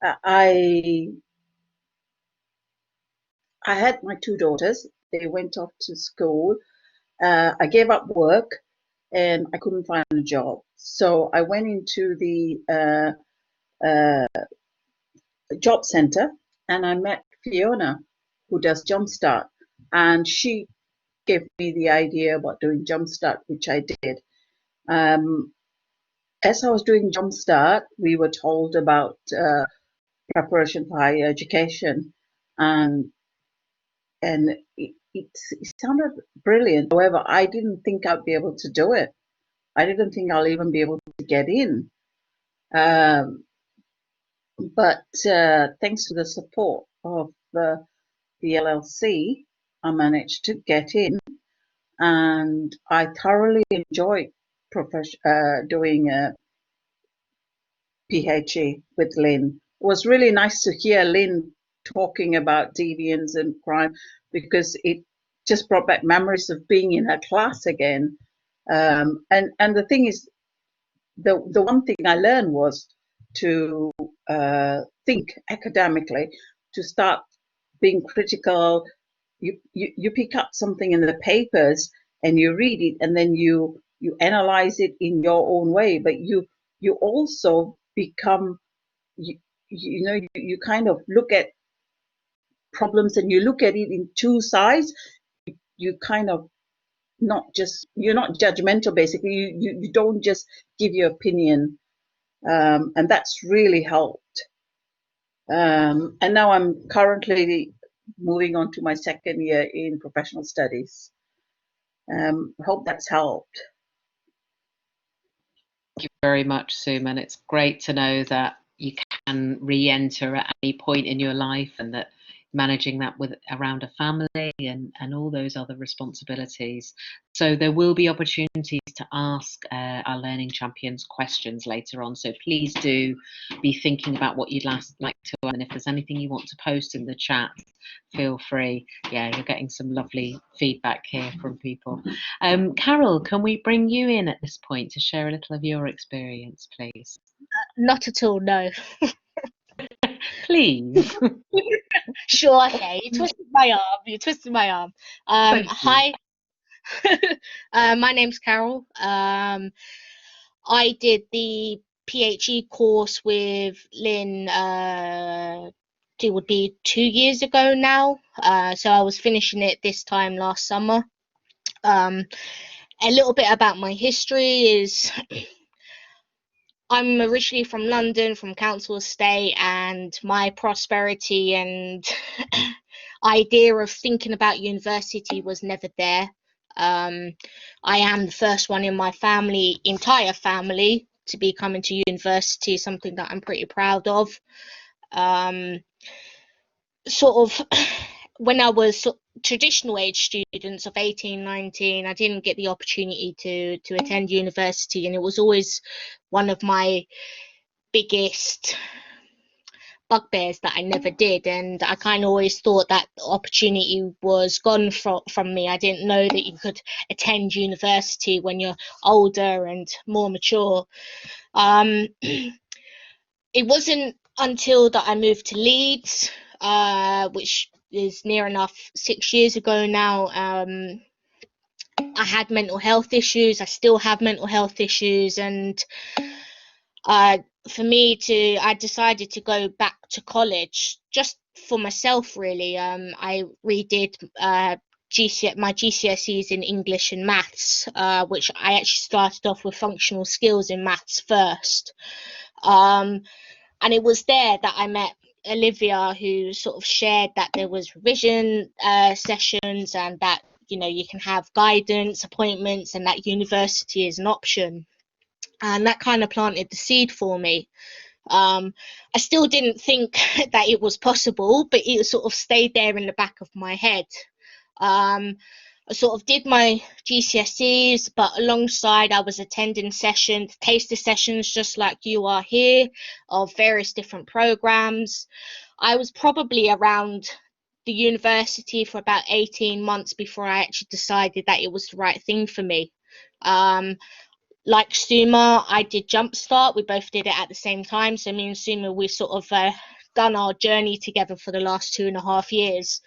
Speaker 6: I had my two daughters. They went off to school. I gave up work, and I couldn't find a job. So I went into the job center, and I met Fiona, who does Jumpstart, and she gave me the idea about doing Jumpstart, which I did. As I was doing Jumpstart, we were told about preparation for higher education, and it sounded brilliant. However, I didn't think I'd be able to do it. I didn't think I'll even be able to get in. But thanks to the support of the LLC, I managed to get in, and I thoroughly enjoyed doing a PhD with Lynn. It was really nice to hear Lynn talking about deviance and crime, because it just brought back memories of being in her class again. And the thing is, the one thing I learned was to think academically, to start being critical. You pick up something in the papers and you read it, and then you analyze it in your own way, but you also become, you kind of look at problems, and you look at it in two sides. You kind of you're not judgmental, basically. You don't just give your opinion, and that's really helped. And now I'm currently moving on to my second year in professional studies. Hope that's helped.
Speaker 2: Thank you very much, Suma, and it's great to know that you can re-enter at any point in your life, and that managing that with around a family and all those other responsibilities. So there will be opportunities to ask our learning champions questions later on. So please do be thinking about what you'd like to, and if there's anything you want to post in the chat, feel free. Yeah, you're getting some lovely feedback here from people. Carol, can we bring you in at this point to share a little of your experience, please?
Speaker 5: Not at all, no.
Speaker 2: Please.
Speaker 5: Sure, okay. You twisted my arm. You twisted my arm. Hi. My name's Carol. I did the PhD course with Lynn, it would be 2 years ago now. So I was finishing it this time last summer. A little bit about my history is I'm originally from London, from Council Estate, and my prosperity and idea of thinking about university was never there. I am the first one in my family, entire family, to be coming to university, something that I'm pretty proud of. Sort of when I was traditional age students of 18, 19, I didn't get the opportunity to attend university, and it was always one of my biggest bugbears that I never did, and I kind of always thought that the opportunity was gone from me. I didn't know that you could attend university when you're older and more mature. It wasn't until that I moved to Leeds, which is near enough 6 years ago now. I had mental health issues. I still have mental health issues, and for me I decided to go back to college just for myself, really. I redid my GCSEs in English and maths, which I actually started off with functional skills in maths first. And it was there that I met Olivia, who sort of shared that there was revision sessions, and that, you know, you can have guidance appointments, and that university is an option. And that kind of planted the seed for me. I still didn't think that it was possible, but it sort of stayed there in the back of my head. I sort of did my GCSEs, but alongside I was attending taster sessions, just like you are here, of various different programs. I was probably around the university for about 18 months before I actually decided that it was the right thing for me. Like Suma, I did Jumpstart. We both did it at the same time. So me and Suma, we sort of done our journey together for the last 2.5 years.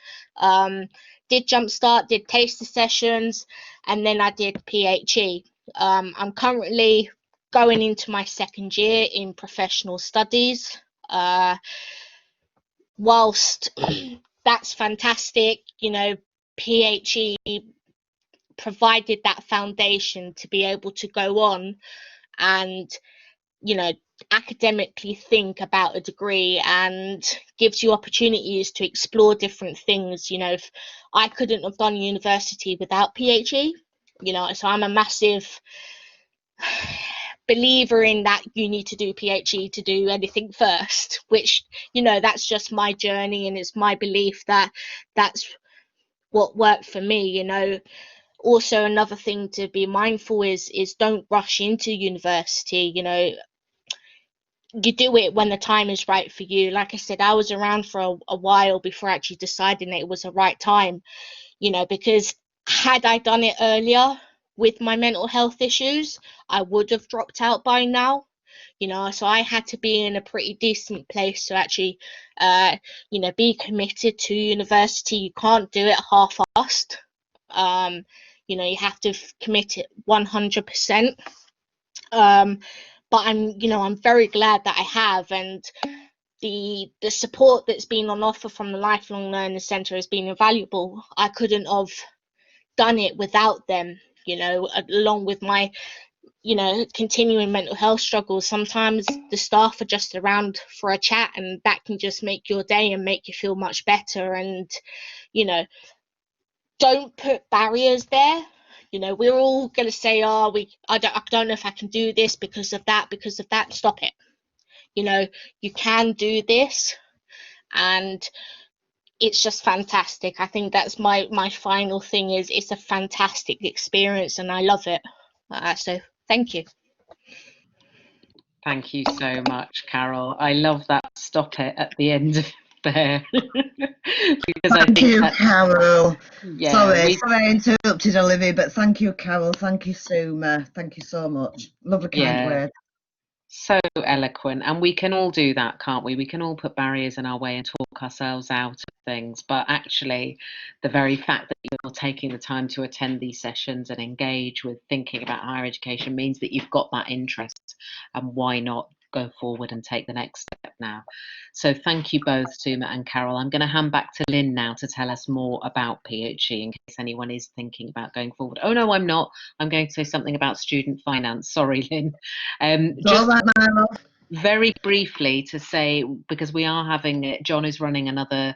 Speaker 5: Did Jumpstart, did taster sessions, and then I did PHE. I'm currently going into my 2nd year in professional studies. Whilst that's fantastic, you know, PHE provided that foundation to be able to go on and, you know, academically think about a degree, and gives you opportunities to explore different things. You know, if I couldn't have done university without PHE, you know, so I'm a massive believer in that you need to do PHE to do anything first, which, you know, that's just my journey, and it's my belief that that's what worked for me, you know. Also, another thing to be mindful is don't rush into university. You know, you do it when the time is right for you. Like I said, I was around for a while before actually deciding that it was the right time, you know, because had I done it earlier with my mental health issues, I would have dropped out by now, you know. So I had to be in a pretty decent place to actually, you know, be committed to university. You can't do it half-assed. You know, you have to commit it 100%. But I'm very glad that I have, and the support that's been on offer from the Lifelong Learning Centre has been invaluable. I couldn't have done it without them, you know, along with my, you know, continuing mental health struggles. Sometimes the staff are just around for a chat, and that can just make your day and make you feel much better. And, you know, don't put barriers there. You know, we're all going to say, oh, I don't know if I can do this because of that. Stop it. You know, you can do this, and it's just fantastic. I think that's my final thing is it's a fantastic experience, and I love it. So thank you.
Speaker 2: Thank you so much, Carol. I love that stop it at the end there. Because
Speaker 1: thank you, Carol.
Speaker 2: Yeah,
Speaker 1: sorry I interrupted, Olivia, but thank you, Carol. Thank you, Suma. Thank you so much. Lovely kind words.
Speaker 2: So eloquent. And we can all do that, can't we? We can all put barriers in our way and talk ourselves out of things. But actually, the very fact that you're taking the time to attend these sessions and engage with thinking about higher education means that you've got that interest. And why not go forward and take the next step now? So thank you both, Suma and Carol. I'm going to hand back to Lynn now to tell us more about PHE in case anyone is thinking about going forward. Oh, no, I'm not. I'm going to say something about student finance. Sorry, Lynn. Just very briefly to say, because we are having, John is running another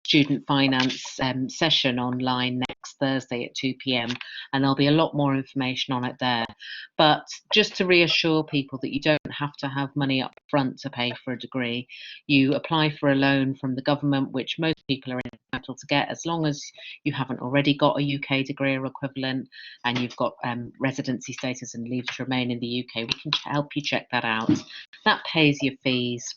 Speaker 2: student finance session online next Thursday at 2 p.m. and there'll be a lot more information on it there. But just to reassure people that you don't have to have money up front to pay for a degree. You apply for a loan from the government, which most people are entitled to get, as long as you haven't already got a UK degree or equivalent and you've got residency status and leave to remain in the UK. We can help you check that out. That pays your fees,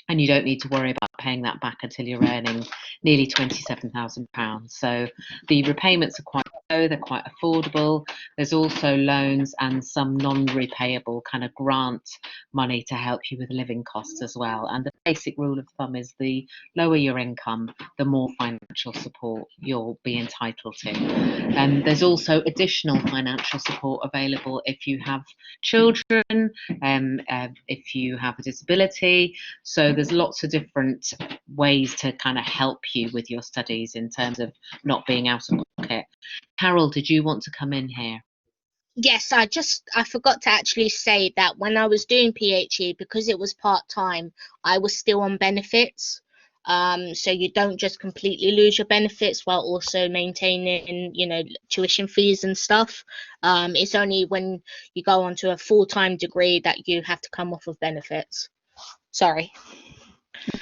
Speaker 2: and you don't need to worry about paying that back until you're earning nearly £27,000. So the repayments are quite low, they're quite affordable. There's also loans and some non-repayable kind of grant money to help you with living costs as well. And the basic rule of thumb is the lower your income, the more financial support you'll be entitled to. There's also additional financial support available if you have children, if you have a disability. So there's lots of different ways to kind of help you with your studies in terms of not being out of pocket. Carol, did you want to come in here?
Speaker 5: Yes, I forgot to actually say that when I was doing PhD, because it was part-time, I was still on benefits. So you don't just completely lose your benefits while also maintaining, you know, tuition fees and stuff. It's only when you go on to a full-time degree that you have to come off of benefits. Sorry.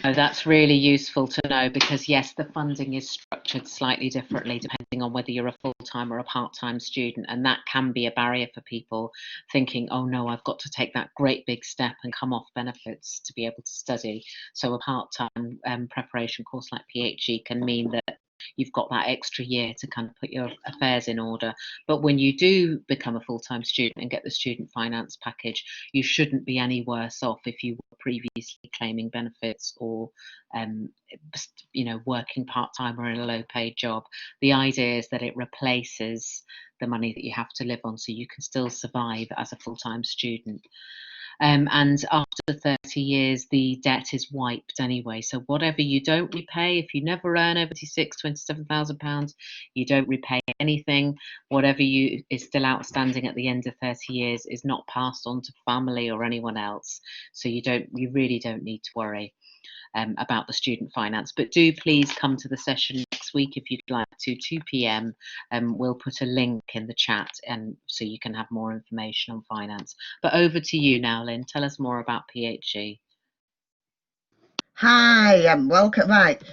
Speaker 2: Oh, that's really useful to know, because yes, the funding is structured slightly differently depending on whether you're a full-time or a part-time student, and that can be a barrier for people thinking, oh no, I've got to take that great big step and come off benefits to be able to study. So a part-time preparation course like PhD can mean that you've got that extra year to kind of put your affairs in order. But when you do become a full-time student and get the student finance package, you shouldn't be any worse off if you were previously claiming benefits or you know, working part-time or in a low-paid job. The idea is that it replaces the money that you have to live on, so you can still survive as a full-time student. And after 30 years, the debt is wiped anyway. So whatever you don't repay, if you never earn over £27,000, you don't repay anything. Whatever is still outstanding at the end of 30 years is not passed on to family or anyone else. So you really don't need to worry about the student finance. But do please come to the session next week if you'd like to, 2 p.m. We'll put a link in the chat, and so you can have more information on finance. But over to you now, Lynn. Tell us more about PhD.
Speaker 1: Hi, welcome. Right.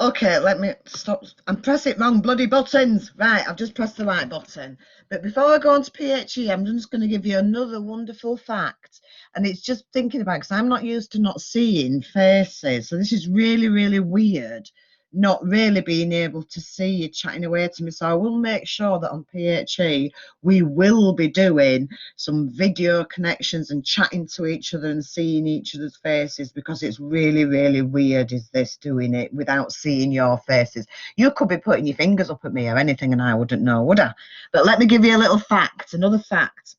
Speaker 1: Okay, let me stop. I'm pressing wrong bloody buttons. Right, I've just pressed the right button. But before I go on to PhD, I'm just going to give you another wonderful fact. And it's just thinking about, because I'm not used to not seeing faces. So this is really, really weird, not really being able to see you chatting away to me. So I will make sure that on PhD, we will be doing some video connections and chatting to each other and seeing each other's faces, because it's really, really weird, is this, doing it without seeing your faces. You could be putting your fingers up at me or anything and I wouldn't know, would I? But let me give you a little fact, another fact.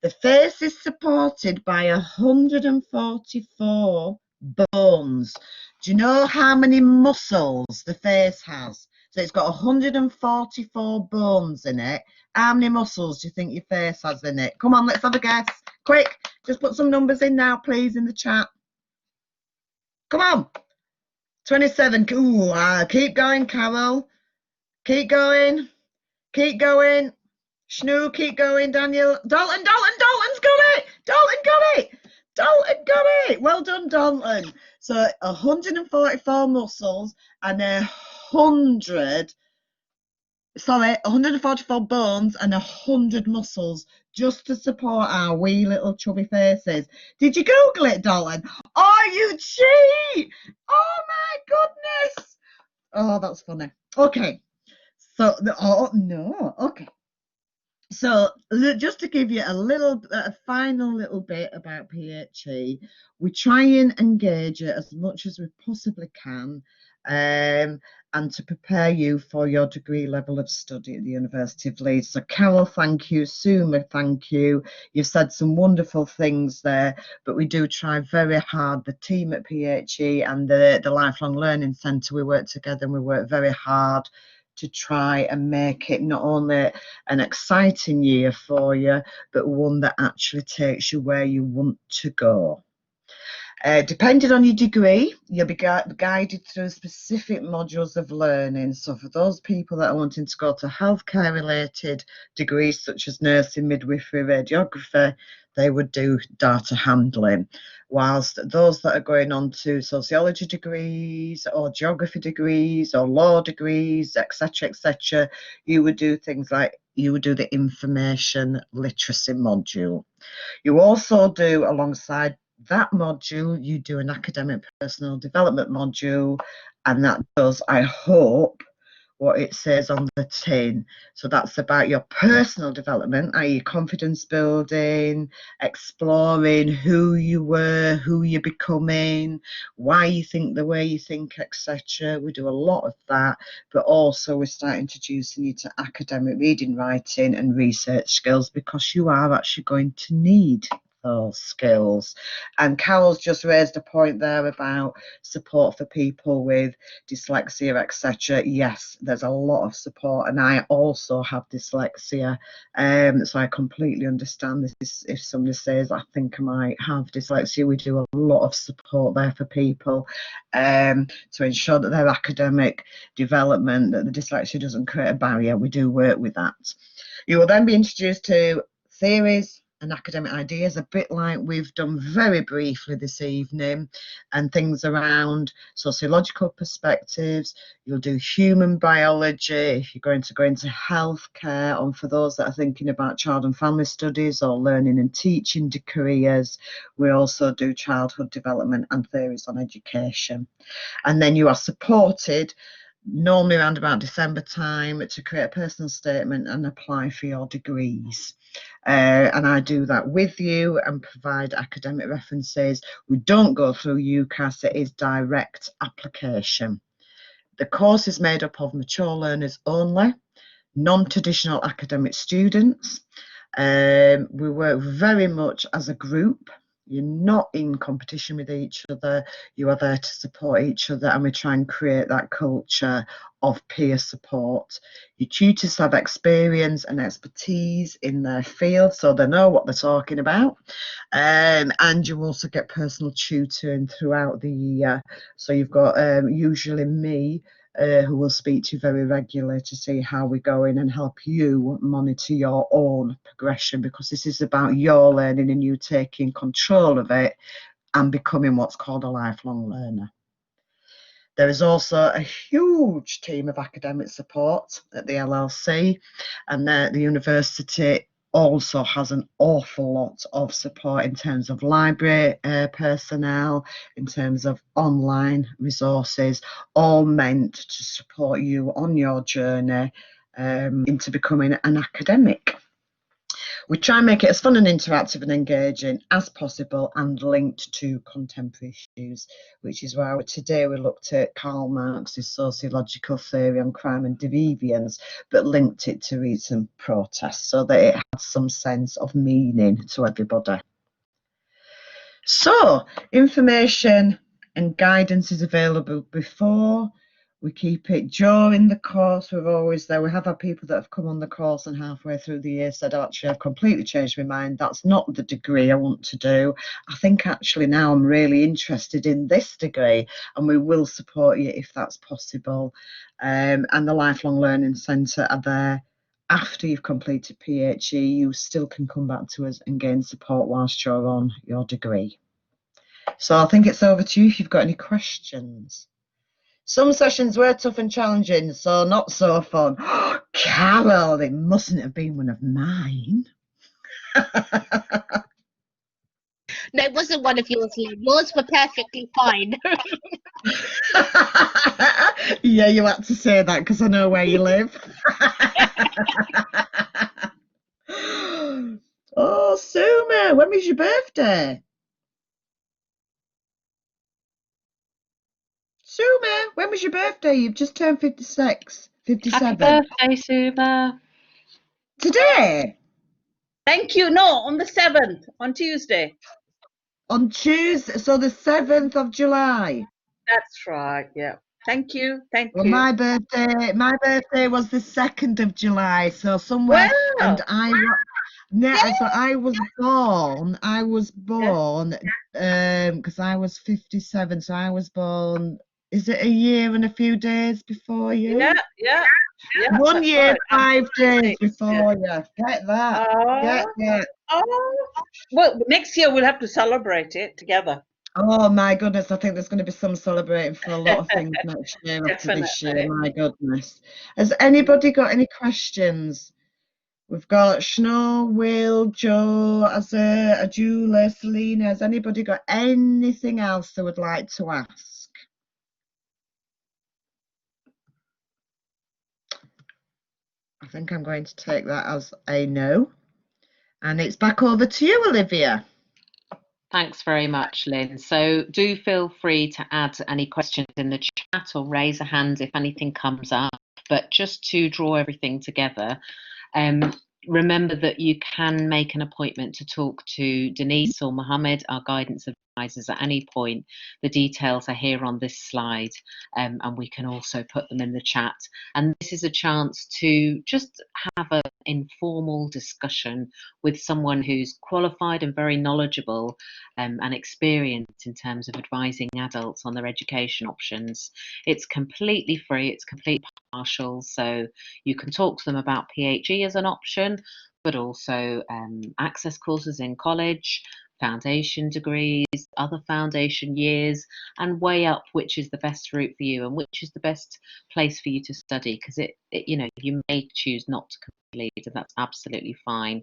Speaker 1: The face is supported by 144 bones. Do you know how many muscles the face has? So it's got 144 bones in it. How many muscles do you think your face has in it? Come on, let's have a guess. Quick, just put some numbers in now, please, in the chat. Come on. 27. Ooh, keep going, Carol. Keep going. Keep going. Schnoo, keep going, Daniel. Dalton's got it. Dalton got it. Dalton got it. Well done, Dalton. So 144 muscles and 144 bones and 100 muscles just to support our wee little chubby faces. Did you Google it, Dalton? Oh, you cheat! Oh my goodness! Oh, that's funny. Okay. So okay. So just to give you a final little bit about PhD, we try and engage it as much as we possibly can, and to prepare you for your degree level of study at the University of Leeds. So Carol, thank you. Suma, thank you. You've said some wonderful things there, but we do try very hard. The team at PhD and the Lifelong Learning Centre, we work together and we work very hard to try and make it not only an exciting year for you, but one that actually takes you where you want to go. Depending on your degree, you'll be guided through specific modules of learning. So for those people that are wanting to go to healthcare related degrees such as nursing, midwifery, radiography, they would do data handling. Whilst those that are going on to sociology degrees or geography degrees or law degrees, etc., you would do things like, you would do the information literacy module. You also do, alongside that module, you do an academic personal development module, and that does, I hope, what it says on the tin. So that's about your personal development, i.e. confidence building, exploring who you were, who you're becoming, why you think the way you think, etc. We do a lot of that, but also we start introducing you to academic reading, writing and research skills, because you are actually going to need those skills. And Carol's just raised a point there about support for people with dyslexia, etc. Yes, there's a lot of support, and I also have dyslexia, so I completely understand this. If somebody says, I think I might have dyslexia, we do a lot of support there for people to ensure that their academic development, that the dyslexia doesn't create a barrier. We do work with that. You will then be introduced to theories and academic ideas, a bit like we've done very briefly this evening, and things around sociological perspectives. You'll do human biology if you're going to go into healthcare, and for those that are thinking about child and family studies or learning and teaching careers, we also do childhood development and theories on education. And then you are supported normally around about December time to create a personal statement and apply for your degrees. And I do that with you and provide academic references. We don't go through UCAS, it is direct application. The course is made up of mature learners only, non-traditional academic students. We work very much as a group. You're not in competition with each other, you are there to support each other, and we try and create that culture of peer support. Your tutors have experience and expertise in their field, so they know what they're talking about, and you also get personal tutoring throughout the year. So you've got usually me, who will speak to you very regularly to see how we're going and help you monitor your own progression, because this is about your learning and you taking control of it and becoming what's called a lifelong learner. There is also a huge team of academic support at the LLC, and the university also has an awful lot of support in terms of library personnel, in terms of online resources, all meant to support you on your journey into becoming an academic. We try and make it as fun and interactive and engaging as possible and linked to contemporary issues, which is why today we looked at Karl Marx's sociological theory on crime and deviance, but linked it to recent protests so that it had some sense of meaning to everybody. So, information and guidance is available before. We keep it during the course. We're always there. We have had people that have come on the course and halfway through the year said, actually, I've completely changed my mind. That's not the degree I want to do. I think actually now I'm really interested in this degree, and we will support you if that's possible. And the Lifelong Learning Centre are there. After you've completed PhD, you still can come back to us and gain support whilst you're on your degree. So I think it's over to you if you've got any questions. Some sessions were tough and challenging, so not so fun. Carol, it mustn't have been one of mine.
Speaker 5: No, it wasn't one of yours, Lynn. Yours were perfectly fine.
Speaker 1: Yeah, you had to say that because I know where you live. Oh, Suma, when was your birthday? Suma, when was your birthday? You've just turned 56, 57.
Speaker 2: Happy birthday, Suma.
Speaker 1: Today?
Speaker 6: Thank you. No, on the 7th, on Tuesday.
Speaker 1: On Tuesday, so the 7th of July.
Speaker 6: That's right, yeah. Thank you, thank
Speaker 1: Well,
Speaker 6: you.
Speaker 1: my birthday was the 2nd of July, so somewhere,
Speaker 6: Wow.
Speaker 1: so I was born, because I was 57, so I was born, is it a year and a few days before you?
Speaker 6: Yeah.
Speaker 1: 1 year,
Speaker 6: right.
Speaker 1: 5 days before you. Get that. Get that.
Speaker 6: Oh, well, next year we'll have to celebrate it together.
Speaker 1: Oh my goodness, I think there's going to be some celebrating for a lot of things next year after this year. My goodness. Has anybody got any questions? We've got Schno, Will, Joe, Azur, Ajula, Selena. Has anybody got anything else they would like to ask? I think I'm going to take that as a no. And it's back over to you, Olivia.
Speaker 2: Thanks very much, Lynn. So do feel free to add any questions in the chat or raise a hand if anything comes up. But just to draw everything together, remember that you can make an appointment to talk to Denise or Mohammed, our guidance advisors, at any point. The details are here on this slide, and we can also put them in the chat. And this is a chance to just have an informal discussion with someone who's qualified and very knowledgeable and experienced in terms of advising adults on their education options. It's completely free, it's completely impartial, so you can talk to them about PHE as an option, but also access courses in college, foundation degrees, other foundation years, and weigh up which is the best route for you and which is the best place for you to study, because you know, you may choose not to complete, and that's absolutely fine.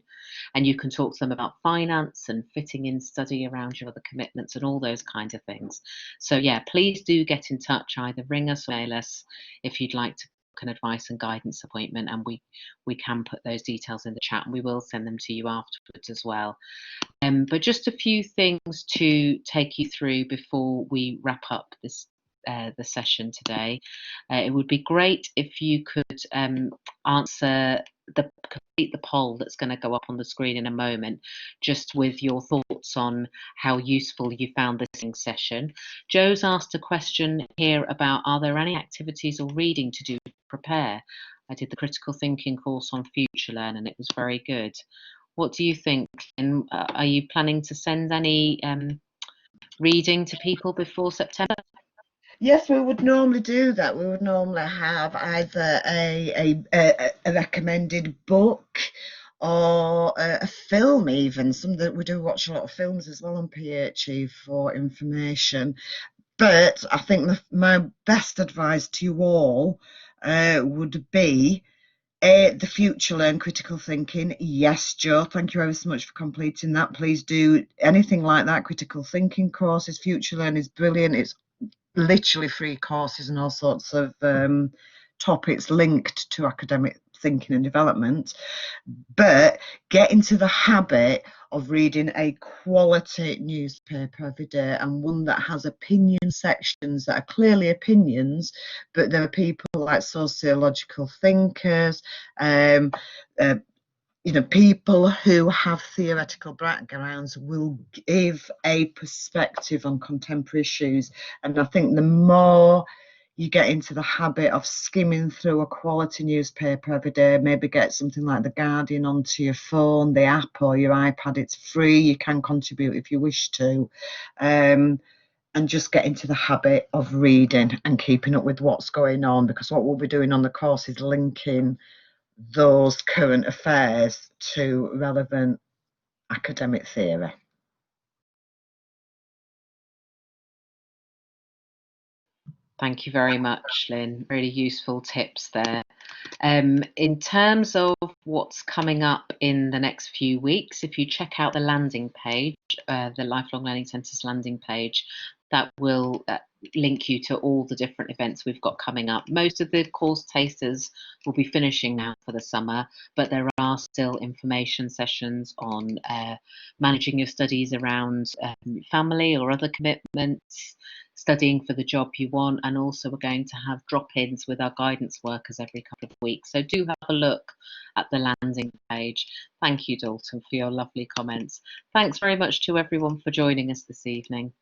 Speaker 2: And you can talk to them about finance and fitting in study around your other commitments and all those kinds of things. So yeah, please do get in touch, either ring us or mail us if you'd like to book an advice and guidance appointment, and we can put those details in the chat, and we will send them to you afterwards as well. But just a few things to take you through before we wrap up this the session today. It would be great if you could complete the poll that's going to go up on the screen in a moment, just with your thoughts on how useful you found this session. Joe's asked a question here about, are there any activities or reading to do to prepare? I did the critical thinking course on Future Learn and it was very good. What do you think? And are you planning to send any reading to people before September?
Speaker 1: Yes, we would normally do that. We would normally have either a recommended book or a film, even. We do watch a lot of films as well on PHE for information. But I think my best advice to you all would be the Future Learn critical thinking. Yes, Joe, thank you ever so much for completing that. Please do anything like that. Critical thinking courses. Future Learn is brilliant. It's literally free courses and all sorts of topics linked to academic thinking and development. But get into the habit of reading a quality newspaper every day, and one that has opinion sections that are clearly opinions, but there are people like sociological thinkers, you know, people who have theoretical backgrounds will give a perspective on contemporary issues. And I think the more you get into the habit of skimming through a quality newspaper every day, maybe get something like The Guardian onto your phone, the app or your iPad, it's free, you can contribute if you wish to, and just get into the habit of reading and keeping up with what's going on, because what we'll be doing on the course is linking those current affairs to relevant academic theory.
Speaker 2: Thank you very much, Lynn. Really useful tips there. In terms of what's coming up in the next few weeks, if you check out the landing page, the Lifelong Learning Centre's landing page, that will link you to all the different events we've got coming up. Most of the course tasters will be finishing now for the summer, but there are still information sessions on managing your studies around family or other commitments, studying for the job you want, and also we're going to have drop-ins with our guidance workers every couple of weeks. So do have a look at the landing page. Thank you, Dalton, for your lovely comments. Thanks very much to everyone for joining us this evening.